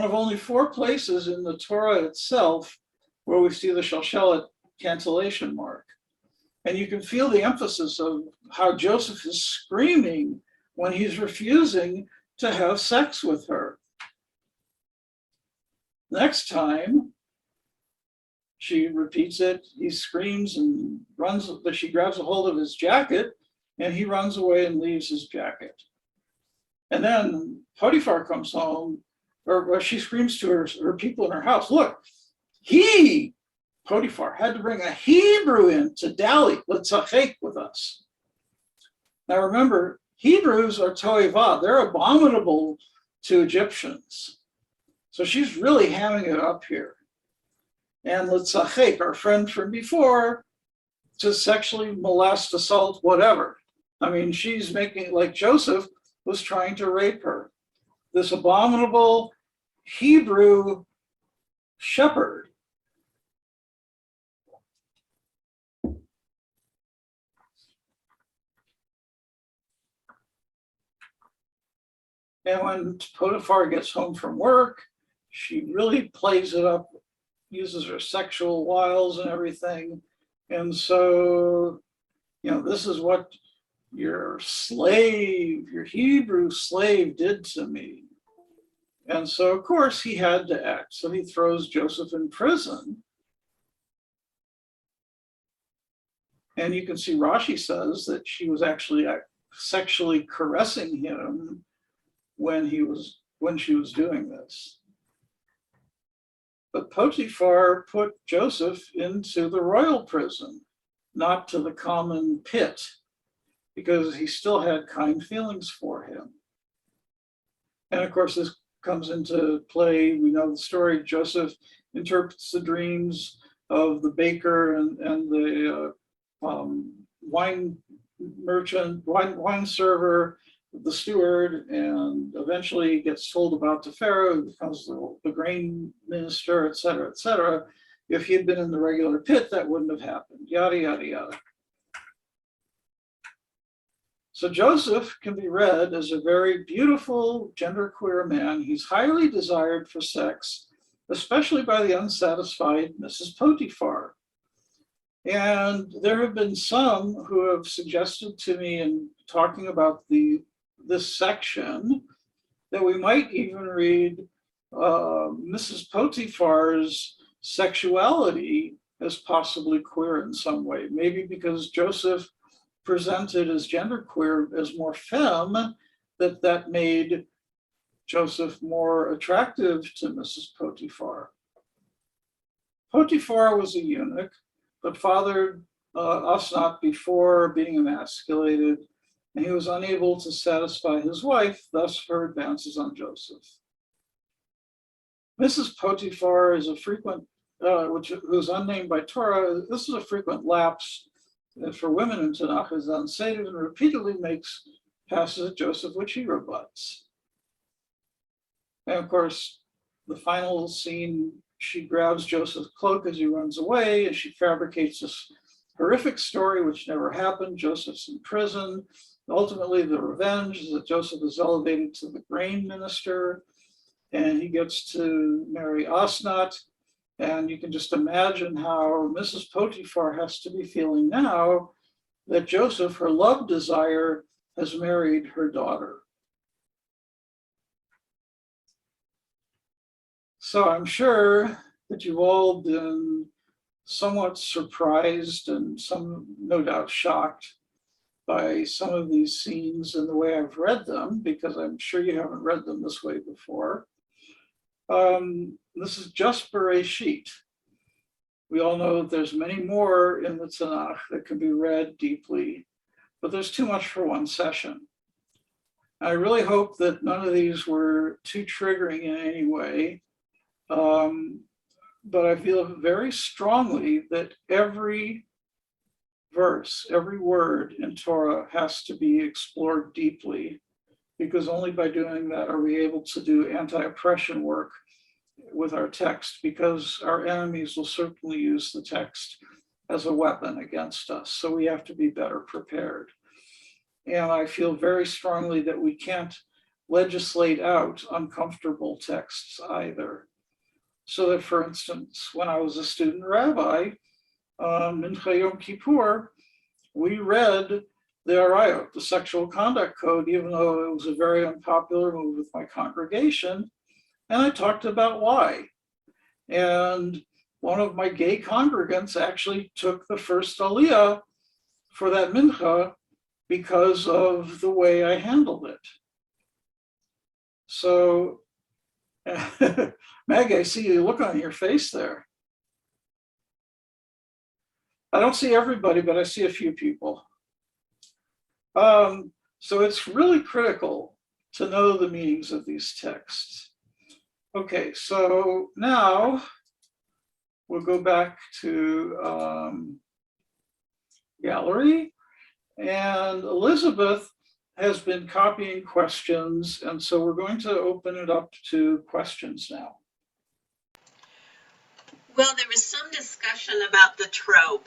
of only 4 places in the Torah itself where we see the shalshelet cancellation mark. And you can feel the emphasis of how Joseph is screaming when he's refusing to have sex with her. Next time, she repeats it, he screams and runs, but she grabs a hold of his jacket and he runs away and leaves his jacket. And then Potiphar comes home, or she screams to her people in her house, look, Potiphar had to bring a Hebrew in to dally, l'tzachek with us. Now remember, Hebrews are toivah, they're abominable to Egyptians. So she's really hamming it up here. And l'tzachek, our friend from before, to sexually molest, assault, whatever. I mean, she's making it like Joseph was trying to rape her. This abominable Hebrew shepherd. And when Potiphar gets home from work, she really plays it up, uses her sexual wiles and everything. And so, this is what your slave, your Hebrew slave did to me. And so, of course, he had to act. So he throws Joseph in prison. And you can see Rashi says that she was actually sexually caressing him when she was doing this. But Potiphar put Joseph into the royal prison, not to the common pit, because he still had kind feelings for him. And of course, this comes into play. We know the story. Joseph interprets the dreams of the baker and the wine merchant, wine server, the steward, and eventually gets told about to Pharaoh, who becomes the grain minister, et cetera, et cetera. If he had been in the regular pit, that wouldn't have happened, yada, yada, yada. So Joseph can be read as a very beautiful genderqueer man. He's highly desired for sex, especially by the unsatisfied Mrs. Potiphar. And there have been some who have suggested to me in talking about this section that we might even read Mrs. Potiphar's sexuality as possibly queer in some way, maybe because Joseph presented as genderqueer as more femme, that made Joseph more attractive to Mrs. Potiphar. Potiphar was a eunuch, but fathered Asnat before being emasculated, and he was unable to satisfy his wife, thus her advances on Joseph. Mrs. Potiphar is a frequent, who's unnamed by Torah. This is a frequent lapse for women in Tanakh, is unsated and repeatedly makes passes at Joseph, which he rebuts. And of course, the final scene, she grabs Joseph's cloak as he runs away, and she fabricates this horrific story which never happened. Joseph's in prison. Ultimately, the revenge is that Joseph is elevated to the grain minister, and he gets to marry Asnat. And you can just imagine how Mrs. Potiphar has to be feeling now that Joseph, her love desire, has married her daughter. So I'm sure that you've all been somewhat surprised and no doubt shocked by some of these scenes and the way I've read them, because I'm sure you haven't read them this way before. This is just Bereshit. We all know that there's many more in the Tanakh that can be read deeply, but there's too much for one session. I really hope that none of these were too triggering in any way, but I feel very strongly that every verse, every word in Torah has to be explored deeply, because only by doing that are we able to do anti-oppression work with our text, because our enemies will certainly use the text as a weapon against us. So we have to be better prepared. And I feel very strongly that we can't legislate out uncomfortable texts either. So that, for instance, when I was a student rabbi, Mincha Yom Kippur, we read the Arayot, the sexual conduct code, even though it was a very unpopular move with my congregation. And I talked about why. And one of my gay congregants actually took the first aliyah for that mincha because of the way I handled it. So, Maggie, I see you look on your face there. I don't see everybody, but I see a few people. So it's really critical to know the meanings of these texts. Okay, so now we'll go back to gallery, and Elizabeth has been copying questions, and so we're going to open it up to questions now. Well, there was some discussion about the trope,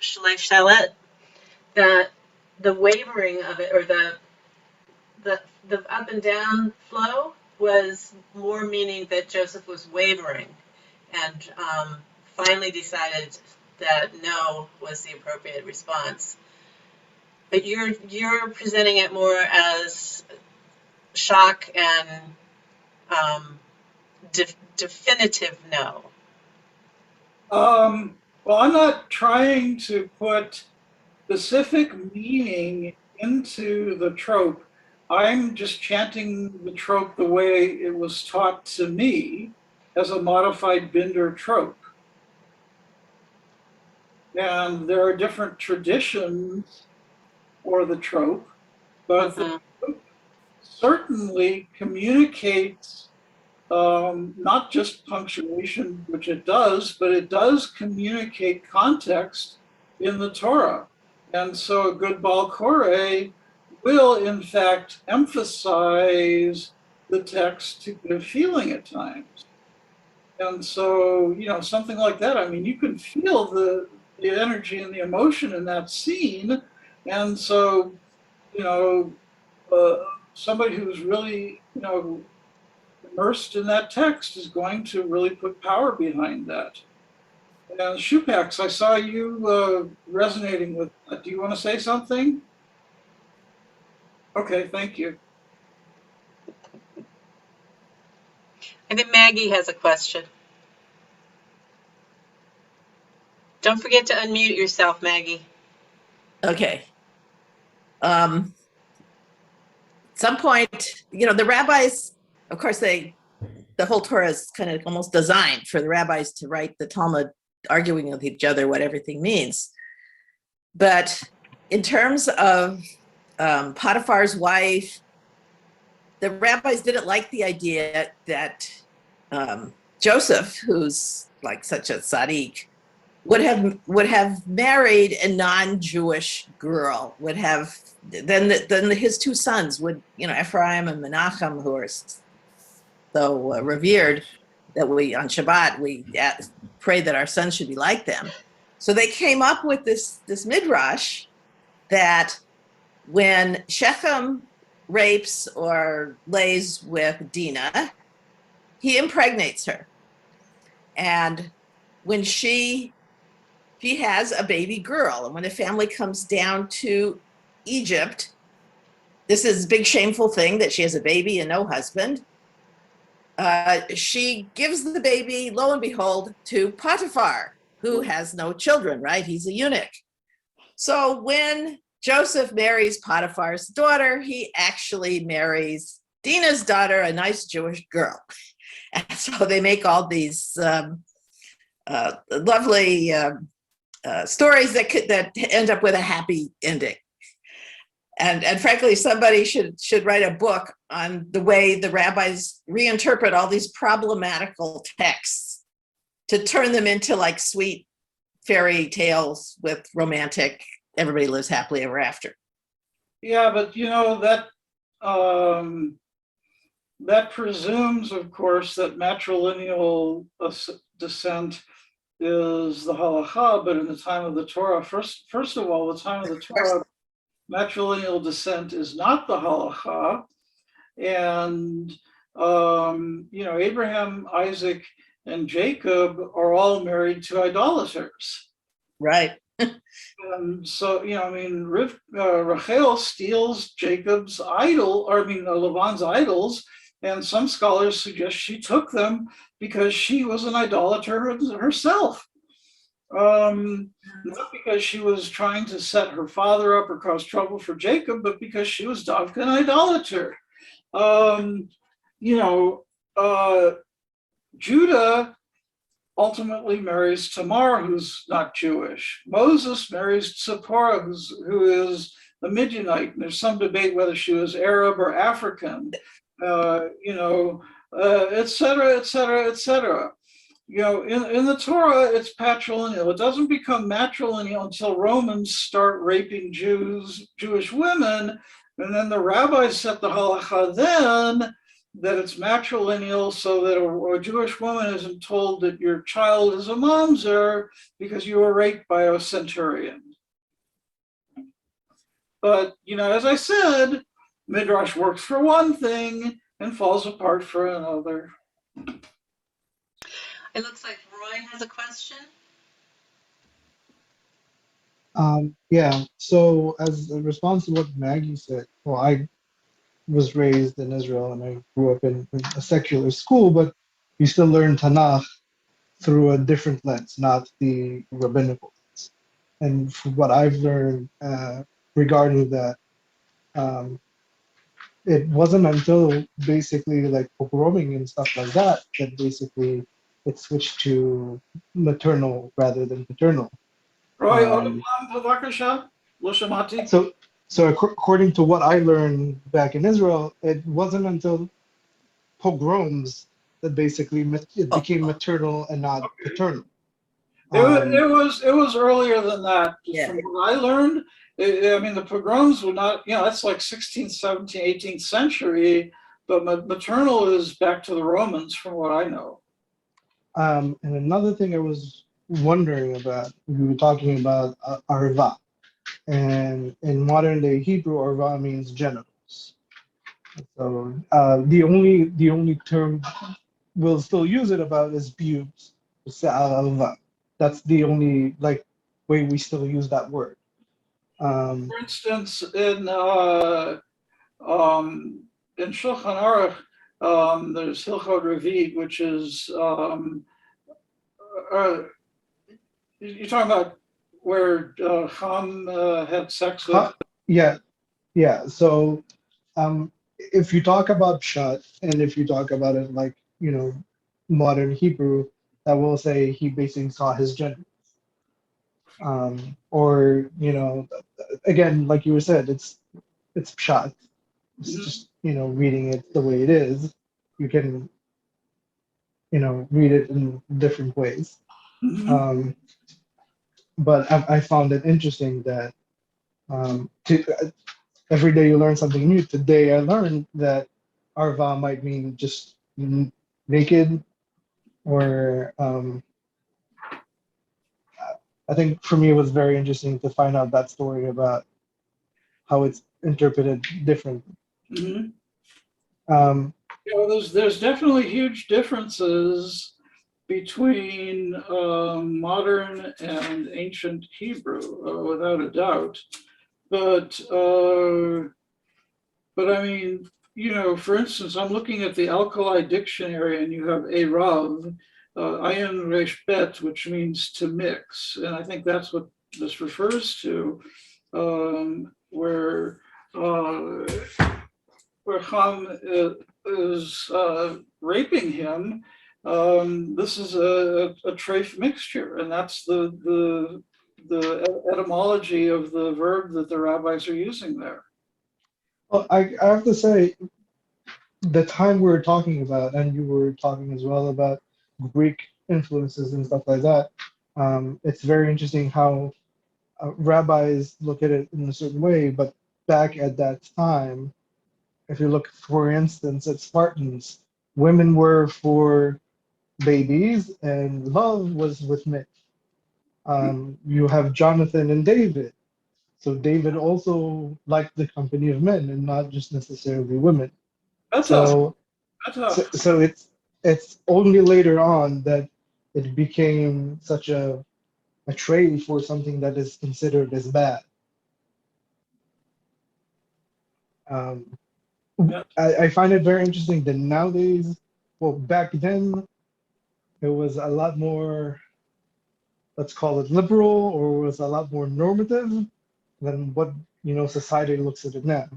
Shalei Shalet, that the wavering of it, or the up and down flow, was more meaning that Joseph was wavering, and finally decided that no was the appropriate response. But you're presenting it more as shock and definitive no. Well, I'm not trying to put specific meaning into the trope. I'm just chanting the trope the way it was taught to me as a modified Binder trope. And there are different traditions for the trope, but the trope certainly communicates not just punctuation, which it does, but it does communicate context in the Torah. And so a good Baal Koreh will, in fact, emphasize the text to give feeling at times. And so, you know, something like that, I mean, you can feel the energy and the emotion in that scene. And so, you know, somebody who's really, you know, immersed in that text is going to really put power behind that. And Shupax, I saw you resonating with that. Do you want to say something? Okay, thank you. I think Maggie has a question. Don't forget to unmute yourself, Maggie. Okay. Some point, you know, the rabbis, of course, the whole Torah is kind of almost designed for the rabbis to write the Talmud arguing with each other what everything means. But in terms of Potiphar's wife, the rabbis didn't like the idea that Joseph, who's like such a tzaddik, would have married a non-Jewish girl, would have, then his two sons would, you know, Ephraim and Menachem, who are though revered, that we on Shabbat we pray that our sons should be like them. So they came up with this midrash that when Shechem rapes or lays with Dinah, he impregnates her, and when she has a baby girl, and when the family comes down to Egypt, this is a big shameful thing that she has a baby and no husband. She gives the baby, lo and behold, to Potiphar, who has no children, right? He's a eunuch. So when Joseph marries Potiphar's daughter, he actually marries Dinah's daughter, a nice Jewish girl. And so they make all these lovely stories that end up with a happy ending. And frankly, somebody should write a book on the way the rabbis reinterpret all these problematical texts to turn them into like sweet fairy tales with romantic, everybody lives happily ever after. Yeah, but that that presumes, of course, that matrilineal descent is the halacha, but in the time of the Torah, first of all, the time of the Torah, matrilineal descent is not the halacha, and Abraham, Isaac, and Jacob are all married to idolaters. Right. And so, Rachel steals Jacob's Laban's idols, and some scholars suggest she took them because she was an idolater herself. Not because she was trying to set her father up or cause trouble for Jacob, but because she was Davka an idolater. Judah ultimately marries Tamar, who's not Jewish. Moses marries Zipporah, who is a Midianite. And there's some debate whether she was Arab or African, et cetera, et cetera, et cetera. In the Torah, it's patrilineal. It doesn't become matrilineal until Romans start raping Jewish women, and then the rabbis set the halacha then that it's matrilineal, so that a Jewish woman isn't told that your child is a mamzer because you were raped by a centurion. But, as I said, Midrash works for one thing and falls apart for another. It looks like Roy has a question. Yeah, so as a response to what Maggie said, well, I was raised in Israel and I grew up in a secular school, but you still learn Tanakh through a different lens, not the rabbinical lens. And from what I've learned regarding that, it wasn't until basically like pogroming and stuff like that basically it switched to maternal rather than paternal. Roy, So according to what I learned back in Israel, it wasn't until pogroms that basically it became maternal and not paternal. It was earlier than that. Yeah. From what I learned, the pogroms were not, that's like 16th, 17th, 18th century, but maternal is back to the Romans from what I know. And another thing I was wondering about, we were talking about arva. And in modern day Hebrew, arva means genitals. So the only term we'll still use it about is pubes. That's the only way we still use that word. For instance, in Shulchan Aruch, there's Hilchot Revi'it, which is you're talking about where Ham had sex with. Yeah. So if you talk about pshat, and if you talk about it like modern Hebrew, that will say he basically saw his gender. Or again, like you said, it's pshat. It's just reading it the way it is. You can read it in different ways. But I found it interesting that every day you learn something new. Today I learned that arva might mean just naked, or I think for me it was very interesting to find out that story about how it's interpreted differently. Mhm. Um, There's definitely huge differences between modern and ancient Hebrew, without a doubt. But I mean, for instance, I'm looking at the Alkali dictionary, and you have Erav, ayin resh bet, which means to mix, and I think that's what this refers to, where Ham is raping him. This is a treif mixture, and that's the etymology of the verb that the rabbis are using there. well, I have to say, the time we were talking about, and you were talking as well about Greek influences and stuff like that, it's very interesting how rabbis look at it in a certain way, but back at that time, if you look, for instance, at Spartans, women were for babies and love was with men. You have Jonathan and David. So David also liked the company of men and not just necessarily women. That's a So that's so it's only later on that it became such a trait for something that is considered as bad. Um, yeah. I find it very interesting that nowadays, well, back then, it was a lot more, let's call it liberal, or was a lot more normative than what, society looks at it now.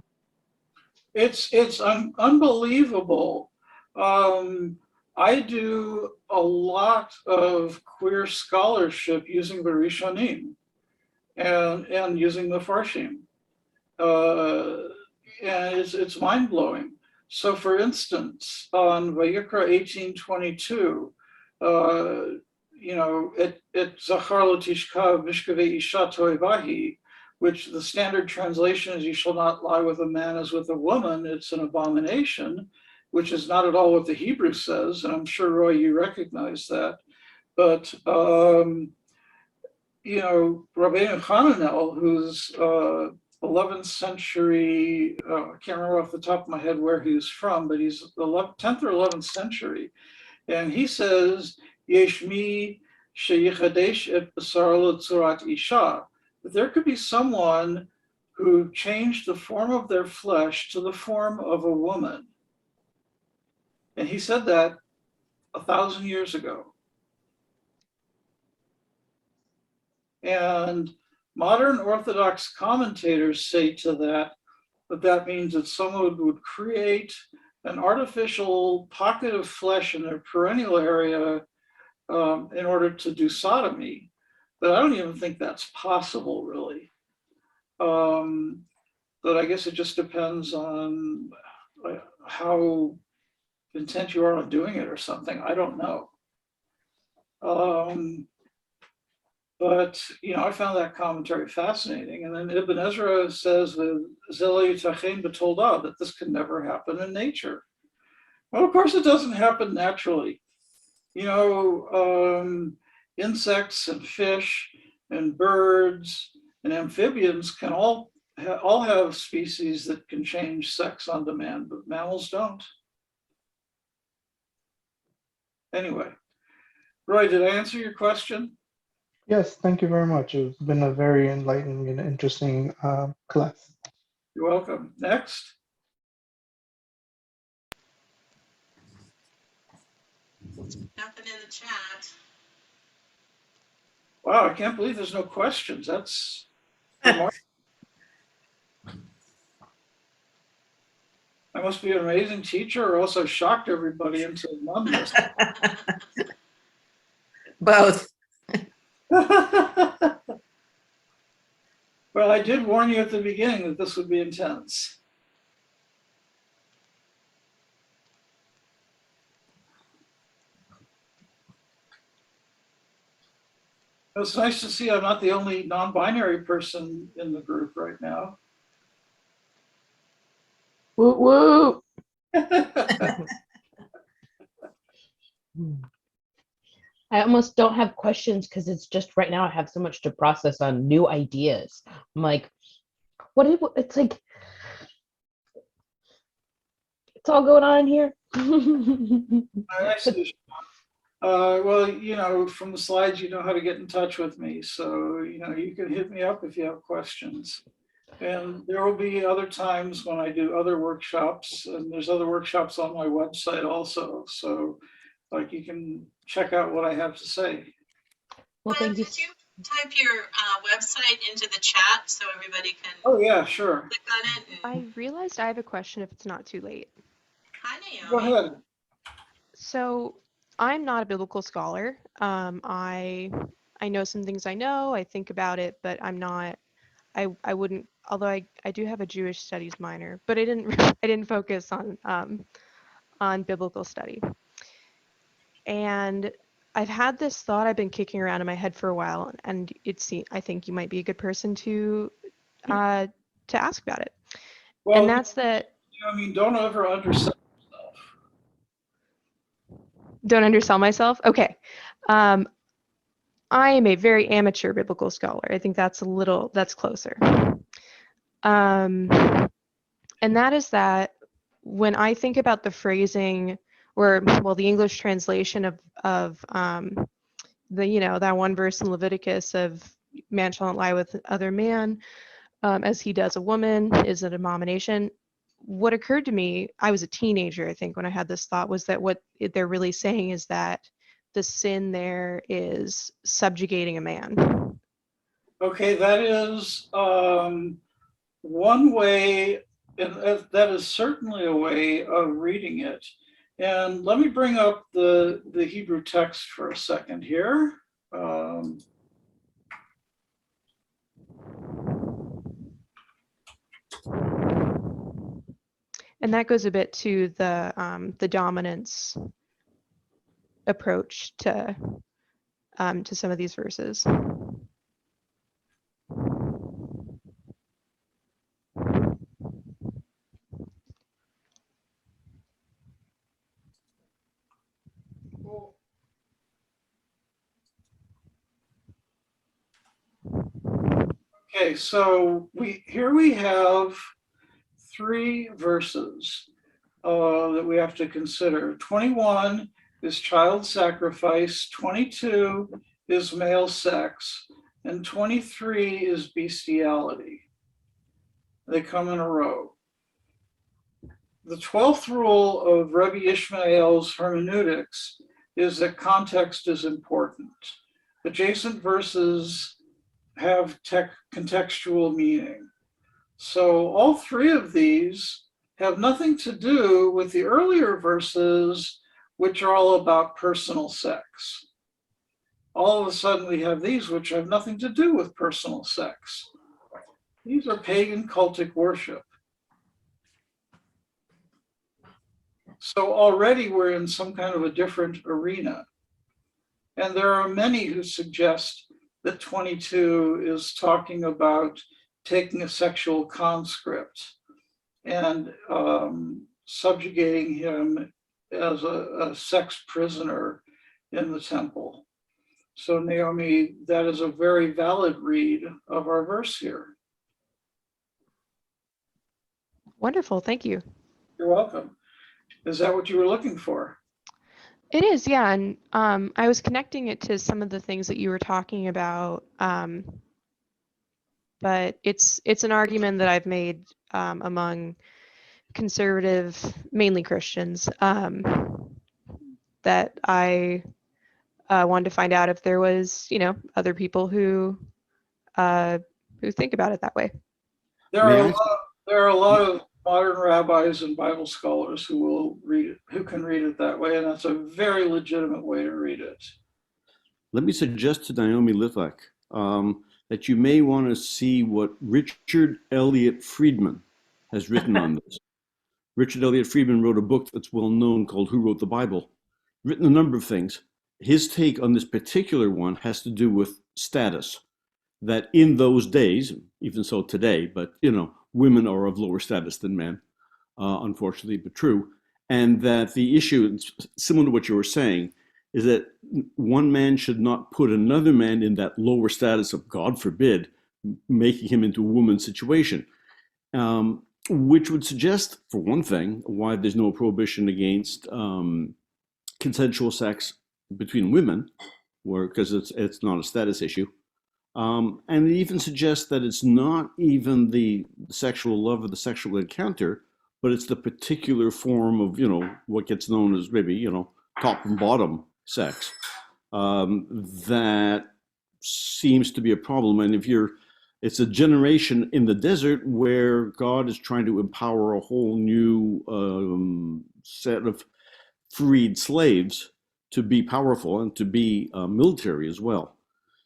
It's unbelievable. Um, I do a lot of queer scholarship using the Rishonim and using the Farshim. Uh, and it's mind blowing. So, for instance, on Vayikra 18:22, it Zachar lo tishkav mishkavei isha toivahi, which the standard translation is "You shall not lie with a man as with a woman." It's an abomination, which is not at all what the Hebrew says, and I'm sure, Roy, you recognize that. But Rabbeinu Hananel, who's 11th century, I can't remember off the top of my head where he's from, but he's the 10th or 11th century. And he says, Yesh mi sheyichadesh et basar tzurat isha, that there could be someone who changed the form of their flesh to the form of a woman. And he said that 1,000 years ago. And modern Orthodox commentators say to that that means that someone would create an artificial pocket of flesh in their perennial area in order to do sodomy. But I don't even think that's possible, really. But I guess it just depends on how intent you are on doing it or something. I don't know. But I found that commentary fascinating. And then Ibn Ezra says with Zeli Tachein Betoldah that this can never happen in nature. Well, of course, it doesn't happen naturally. Insects and fish and birds and amphibians can all have species that can change sex on demand, but mammals don't. Anyway, Roy, did I answer your question? Yes, thank you very much. It's been a very enlightening and interesting class. You're welcome. Next. Nothing in the chat. Wow, I can't believe there's no questions. That's remarkable. I must be an amazing teacher, or else I've shocked everybody into numbness. Both. Well, I did warn you at the beginning that this would be intense. It's nice to see I'm not the only non-binary person in the group right now. Woo woo. I almost don't have questions because it's just right now I have so much to process on new ideas. I'm like, it's like it's all going on here. I see. Well, you know, from the slides, you know how to get in touch with me. So, you know, you can hit me up if you have questions. And there will be other times when I do other workshops, and there's other workshops on my website also. So, like, you can check out what I have to say. Well, thank you. Could you type your website into the chat so everybody can Oh, yeah, sure. click on it? And... I realized I have a question if it's not too late. Hi, Go Naomi. ahead. So I'm not a biblical scholar. I know some things I know, I think about it, but I'm not, I wouldn't, although I do have a Jewish studies minor, but I didn't I didn't focus on biblical study. And I've had this thought I've been kicking around in my head for a while, and I think you might be a good person to ask about it. Well, And that's that. I mean, don't ever undersell yourself. Don't undersell myself. Okay. I am a very amateur biblical scholar. I think that's closer. And that is that when I think about the phrasing, or well, the English translation of that one verse in Leviticus of man shall not lie with other man, as he does a woman is an abomination. What occurred to me, I was a teenager, I think, when I had this thought, was that what they're really saying is that the sin there is subjugating a man. Okay, that is one way, and that is certainly a way of reading it. And let me bring up the Hebrew text for a second here. And that goes a bit to the dominance approach to some of these verses. Okay, so here we have three verses that we have to consider. 21 is child sacrifice, 22 is male sex, and 23 is bestiality. They come in a row. The 12th rule of Rabbi Ishmael's hermeneutics is that context is important. Adjacent verses have contextual meaning. So all three of these have nothing to do with the earlier verses, which are all about personal sex. All of a sudden we have these which have nothing to do with personal sex. These are pagan cultic worship. So already we're in some kind of a different arena. And there are many who suggest that 22 is talking about taking a sexual conscript and subjugating him as a sex prisoner in the temple. So Naomi, that is a very valid read of our verse here. Wonderful, thank you. You're welcome. Is that what you were looking for? It is, yeah, and I was connecting it to some of the things that you were talking about, but it's an argument that I've made among conservative, mainly Christians, that I wanted to find out if there was, other people who think about it that way. There are a lot of modern rabbis and Bible scholars who will read it, who can read it that way, and that's a very legitimate way to read it. Let me suggest to Naomi Litvak that you may want to see what Richard Elliott Friedman has written on this. Richard Elliott Friedman wrote a book that's well known called Who Wrote the Bible? Written a number of things. His take on this particular one has to do with status. That in those days, even so today, but women are of lower status than men, unfortunately, but true. And that the issue, similar to what you were saying, is that one man should not put another man in that lower status of, God forbid, making him into a woman's situation. Which would suggest, for one thing, why there's no prohibition against consensual sex between women, because it's not a status issue. And it even suggests that it's not even the sexual love or the sexual encounter, but it's the particular form of, what gets known as maybe, top and bottom sex, that seems to be a problem. And it's a generation in the desert where God is trying to empower a whole new set of freed slaves to be powerful and to be military as well.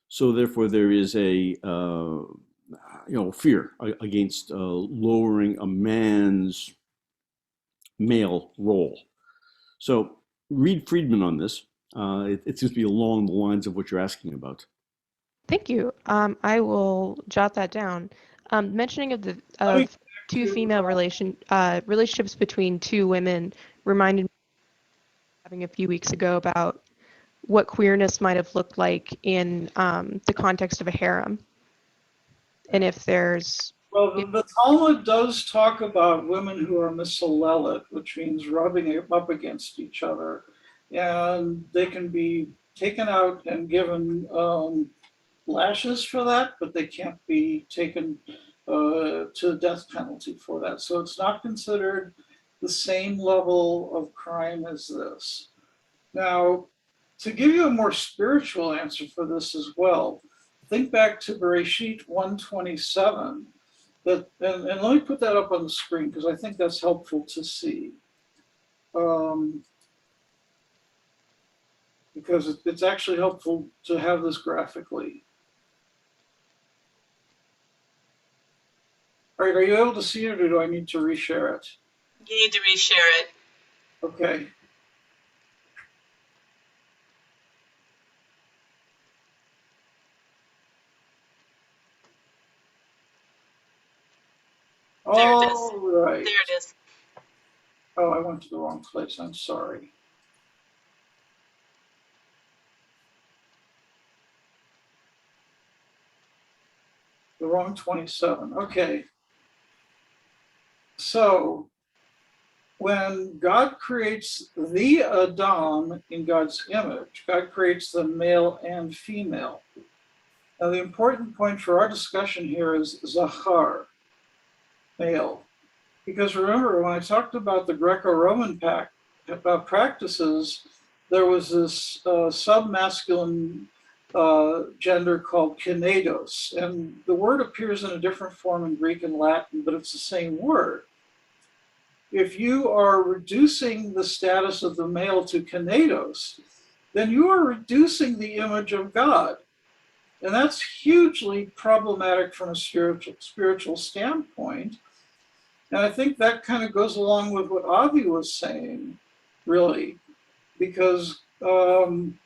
So therefore, there is a fear against lowering a man's male role. So read Friedman on this. It seems to be along the lines of what you're asking about. Thank you. I will jot that down. Mentioning of two female relationships between two women reminded me having a few weeks ago about what queerness might have looked like in the context of a harem, and if there's the Talmud does talk about women who are misallelet, which means rubbing up against each other, and they can be taken out and given lashes for that, but they can't be taken to the death penalty for that. So it's not considered the same level of crime as this. Now, to give you a more spiritual answer for this as well, think back to Bereshit 127. And let me put that up on the screen because I think that's helpful to see. Because it's actually helpful to have this graphically. All right, are you able to see it or do I need to reshare it? You need to reshare it. Okay. There it is. All right. There it is. Oh, I went to the wrong place. I'm sorry. The wrong 27. Okay. So when God creates the Adam in God's image, God creates the male and female. Now, the important point for our discussion here is Zachar, male. Because remember, when I talked about the Greco-Roman practices, there was this sub-masculine gender called kinedos. And the word appears in a different form in Greek and Latin, but it's the same word. If you are reducing the status of the male to kinedos, then you are reducing the image of God. And that's hugely problematic from a spiritual standpoint. And I think that kind of goes along with what Avi was saying, really, because when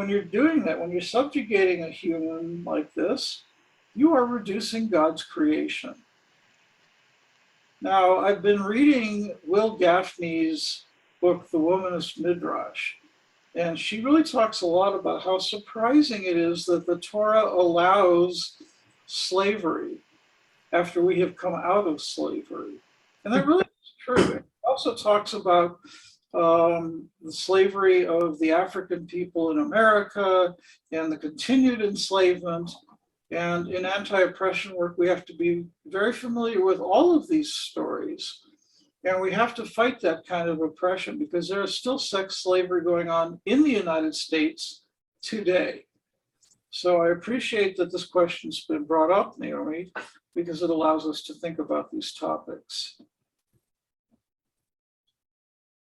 you're doing that, when you're subjugating a human like this, you are reducing God's creation. Now, I've been reading Will Gaffney's book, The Womanist Midrash, and she really talks a lot about how surprising it is that the Torah allows slavery after we have come out of slavery. And that really is true. It also talks about the slavery of the African people in America and the continued enslavement. And in anti-oppression work, we have to be very familiar with all of these stories. And we have to fight that kind of oppression because there is still sex slavery going on in the United States today. So I appreciate that this question's been brought up, Naomi, because it allows us to think about these topics.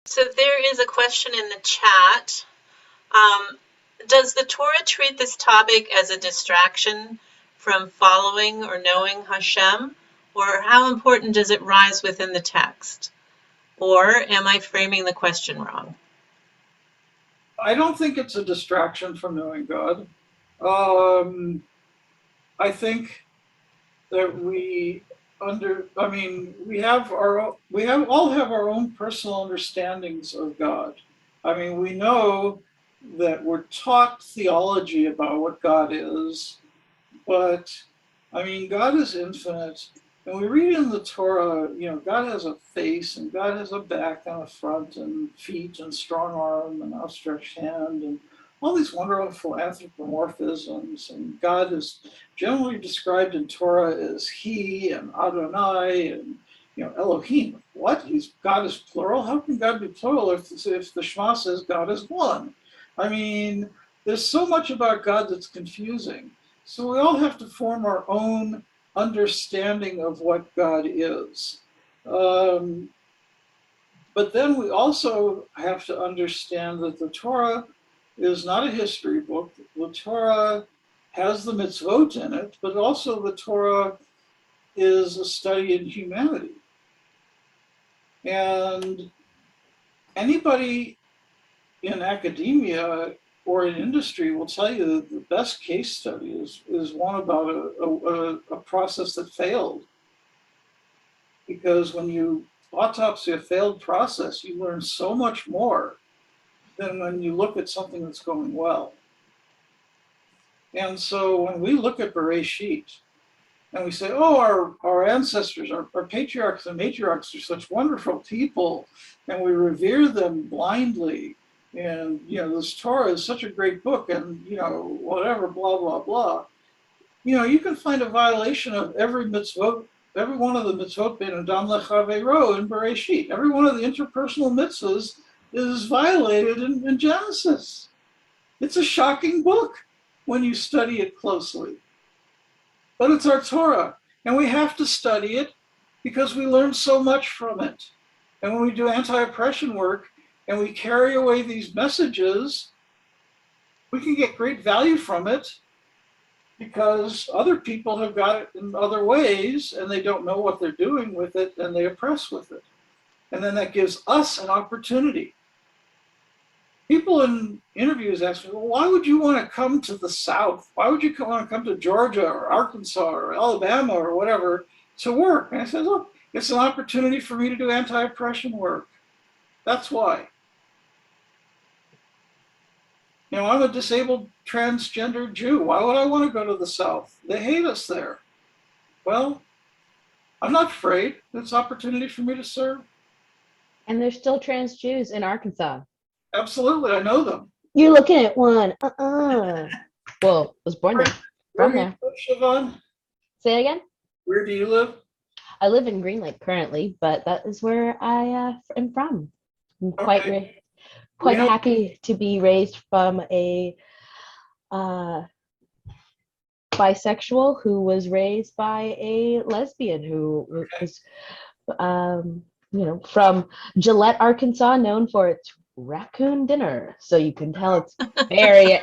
So there is a question in the chat. Does the Torah treat this topic as a distraction from following or knowing Hashem? Or how important does it rise within the text? Or am I framing the question wrong? I don't think it's a distraction from knowing God. I think that we all have our own personal understandings of God. I mean, we know that we're taught theology about what God is, but I mean, God is infinite. And we read in the Torah, you know, God has a face and God has a back and a front and feet and strong arm and outstretched hand and all these wonderful anthropomorphisms. And God is generally described in Torah as He and Adonai and, you know, Elohim. What? God is plural? How can God be plural if the Shema says God is one? I mean, there's so much about God that's confusing. So we all have to form our own understanding of what God is. But then we also have to understand that the Torah is not a history book. The Torah has the mitzvot in it, but also the Torah is a study in humanity. And anybody in academia or in industry will tell you that the best case study is one about a process that failed. Because when you autopsy a failed process, you learn so much more than when you look at something that's going well. And so when we look at Bereshit and we say, oh, our ancestors, our patriarchs and matriarchs are such wonderful people, and we revere them blindly. And, you know, this Torah is such a great book and, you know, whatever, blah, blah, blah. You know, you can find a violation of every mitzvot, every one of the mitzvot ben Adam lechavero in Bereshit. Every one of the interpersonal mitzvahs is violated in Genesis. It's a shocking book when you study it closely. But it's our Torah, and we have to study it because we learn so much from it. And when we do anti-oppression work and we carry away these messages, we can get great value from it because other people have got it in other ways and they don't know what they're doing with it and they oppress with it. And then that gives us an opportunity. People in interviews ask me, well, why would you want to come to the South? Why would you want to come to Georgia or Arkansas or Alabama or whatever to work? And I said, look, it's an opportunity for me to do anti-oppression work. That's why. You know, I'm a disabled transgender Jew. Why would I want to go to the South? They hate us there. Well, I'm not afraid. It's an opportunity for me to serve. And there's still trans Jews in Arkansas. Absolutely, I know them. You're looking at one. Well, was born there. From there. Where do you live, Siobhan? Say it again. Where do you live? I live in Green Lake currently, but that is where I am from. I'm quite happy to be raised from a bisexual who was raised by a lesbian who was, you know, from Gillette, Arkansas, known for its raccoon dinner. So you can tell it's very,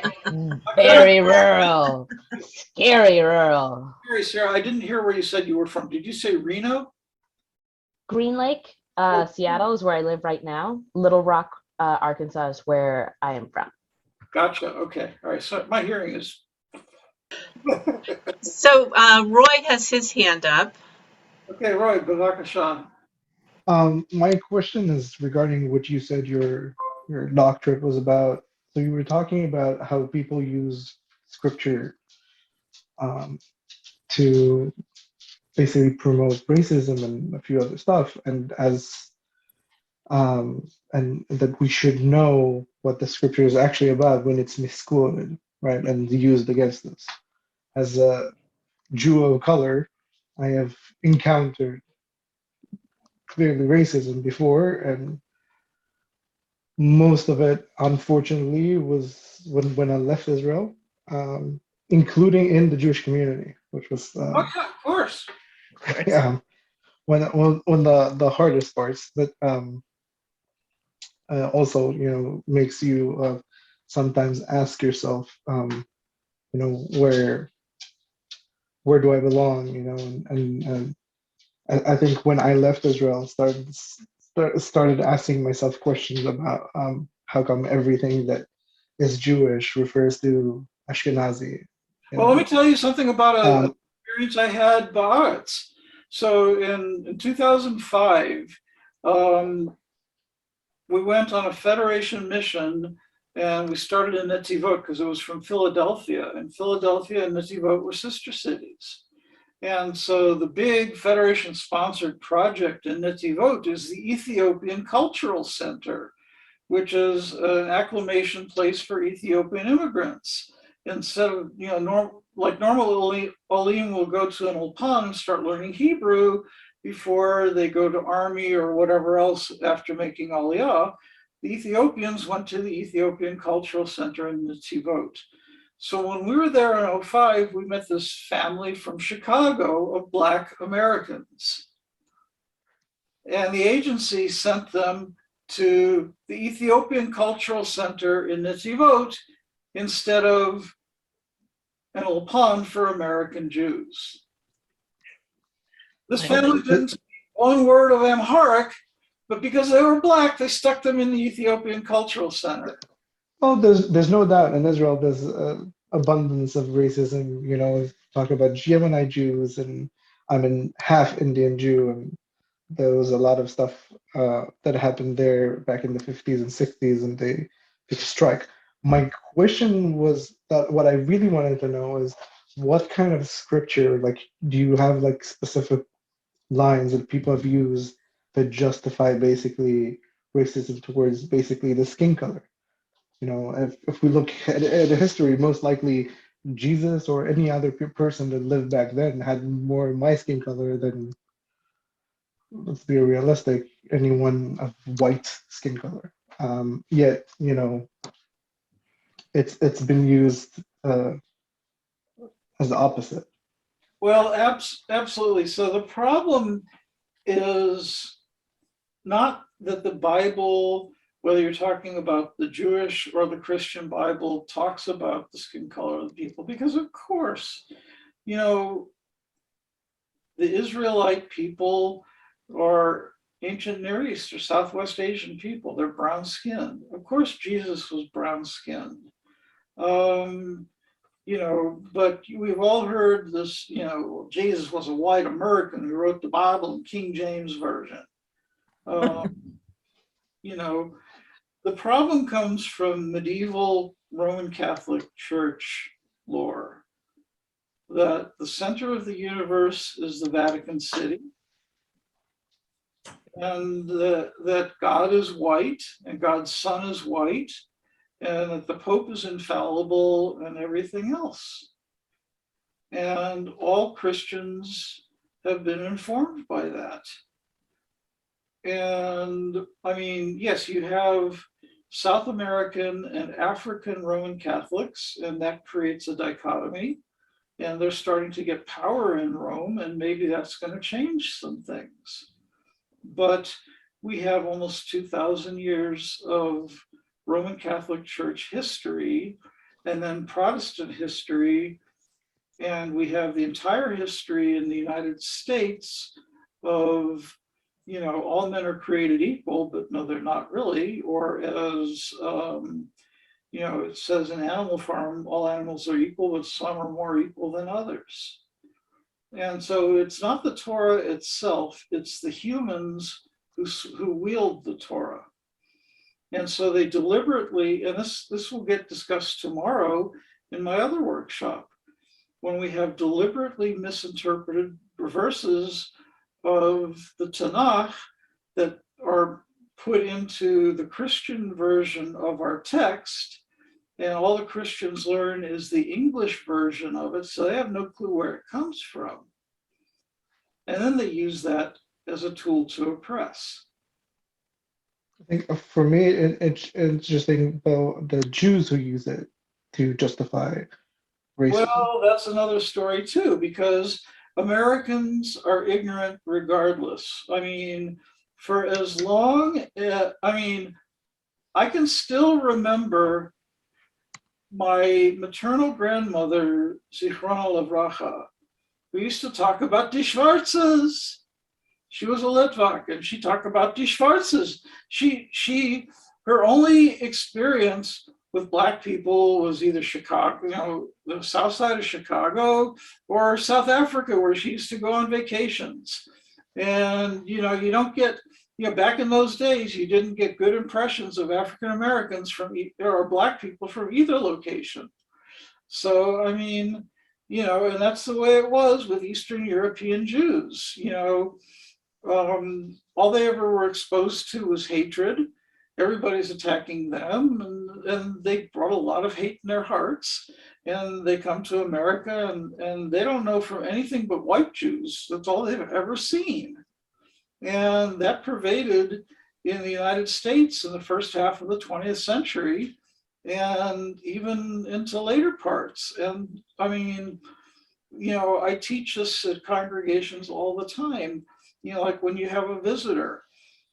very rural, scary rural. Sorry, Sarah, I didn't hear where you said you were from. Did you say Reno? Green Lake, Seattle is where I live right now. Little Rock, Arkansas is where I am from. Gotcha. Okay. All right. So my hearing is. So Roy has his hand up. Okay, Roy, Bavakashan. My question is regarding what you said your doctorate was about. So you were talking about how people use scripture to basically promote racism and a few other stuff, and and that we should know what the scripture is actually about when it's misquoted, right, and used against us. As a Jew of color, I have encountered clearly racism before, and most of it, unfortunately, was when I left Israel, including in the Jewish community, which was Oh, yeah, of course. yeah, one the hardest parts, but also, you know, makes you sometimes ask yourself, you know, where do I belong, you know, and I think when I left Israel, started asking myself questions about how come everything that is Jewish refers to Ashkenazi. Well, let me tell you something about an Um, experience I had Ba'aretz. So in 2005, we went on a Federation mission And we started in Netivot because it was from Philadelphia, and Philadelphia and Netivot were sister cities. And so the big Federation-sponsored project in Netivot is the Ethiopian Cultural Center, which is an acclimation place for Ethiopian immigrants. Instead of, like normal Olim will go to an Ulpan and start learning Hebrew before they go to army or whatever else after making Aliyah, the Ethiopians went to the Ethiopian Cultural Center in Netivot. So when we were there in 2005, we met this family from Chicago of Black Americans. And the agency sent them to the Ethiopian Cultural Center in Netivot instead of an Ulpan for American Jews. This family didn't speak one word of Amharic, but because they were Black, they stuck them in the Ethiopian Cultural Center. Oh, there's no doubt in Israel there's abundance of racism. Talk about Yemenite Jews, and I'm a half Indian Jew, and there was a lot of stuff that happened there back in the 50s and 60s, and they took a strike. My question was that what I really wanted to know is what kind of scripture, like, do you have like specific lines that people have used that justify basically racism towards basically the skin color? If we look at the history, most likely Jesus or any other person that lived back then had more my skin color than, let's be realistic, anyone of white skin color. Yet, it's been used as the opposite. Well, absolutely. So the problem is not that the Bible, whether you're talking about the Jewish or the Christian Bible, talks about the skin color of the people, because of course, the Israelite people are ancient Near East or Southwest Asian people. They're brown skinned. Of course, Jesus was brown skinned. But we've all heard this, Jesus was a white American who wrote the Bible in King James Version. The problem comes from medieval Roman Catholic Church lore, that the center of the universe is the Vatican City, and that God is white and God's Son is white, and that the Pope is infallible and everything else. And all Christians have been informed by that. And I mean, yes, you have South American and African Roman Catholics, and that creates a dichotomy. And they're starting to get power in Rome, and maybe that's going to change some things. But we have almost 2,000 years of Roman Catholic Church history, and then Protestant history, and we have the entire history in the United States of, all men are created equal, but no, they're not really. Or as, it says in Animal Farm, all animals are equal, but some are more equal than others. And so it's not the Torah itself, it's the humans who wield the Torah. And so they deliberately, and this will get discussed tomorrow in my other workshop, when we have deliberately misinterpreted verses of the Tanakh that are put into the Christian version of our text, and all the Christians learn is the English version of it, so they have no clue where it comes from. And then they use that as a tool to oppress. I think for me, it's interesting about the Jews who use it to justify racism. Well, that's another story too, because Americans are ignorant regardless. I mean, for as long as, I can still remember my maternal grandmother, Zichrona Levracha, who used to talk about die Schwarzes. She was a Litvak, and she talked about die Schwarzes. Her only experience with Black people was either Chicago, the south side of Chicago, or South Africa, where she used to go on vacations. And, you don't get back in those days, you didn't get good impressions of African Americans or Black people from either location. So, I mean, and that's the way it was with Eastern European Jews. All they ever were exposed to was hatred. Everybody's attacking them, and they brought a lot of hate in their hearts. And they come to America, and they don't know from anything but white Jews. That's all they've ever seen. And that pervaded in the United States in the first half of the 20th century, and even into later parts. And I mean, I teach this at congregations all the time. Like when you have a visitor,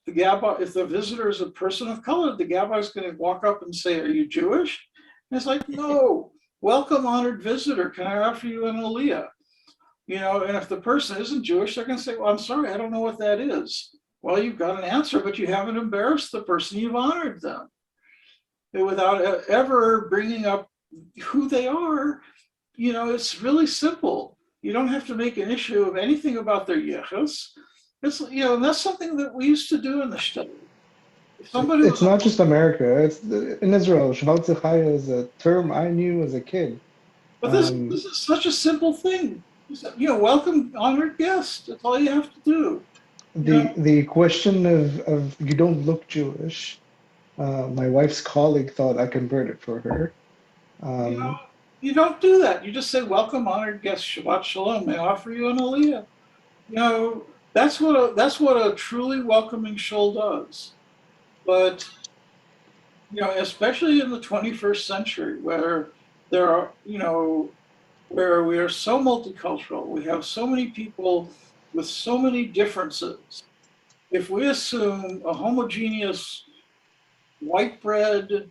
if the visitor is a person of color, the gabbai is going to walk up and say, "Are you Jewish?" And it's like, "No, welcome, honored visitor. Can I offer you an aliyah?" And if the person isn't Jewish, they're going to say, "Well, I'm sorry, I don't know what that is." Well, you've got an answer, but you haven't embarrassed the person, you've honored them. And without ever bringing up who they are, it's really simple. You don't have to make an issue of anything about their yichus. It's, and that's something that we used to do in the shtetl. It's not just America. It's in Israel. Shabbat Zechaya is a term I knew as a kid. But this is such a simple thing. Welcome, honored guest. That's all you have to do. The question of you don't look Jewish. My wife's colleague thought I converted for her. You don't do that. You just say, "Welcome, honored guest. Shabbat shalom. May I offer you an aliyah?" That's what a truly welcoming shul does. But especially in the 21st century, where there are where we are so multicultural, we have so many people with so many differences. If we assume a homogeneous, white bread,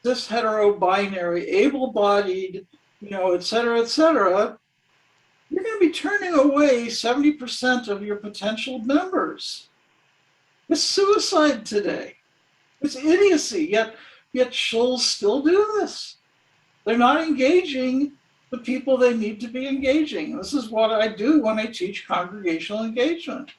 cis hetero binary, able-bodied, et cetera, you're going to be turning away 70% of your potential members. It's suicide today. It's idiocy, yet shuls still do this. They're not engaging the people they need to be engaging. This is what I do when I teach congregational engagement.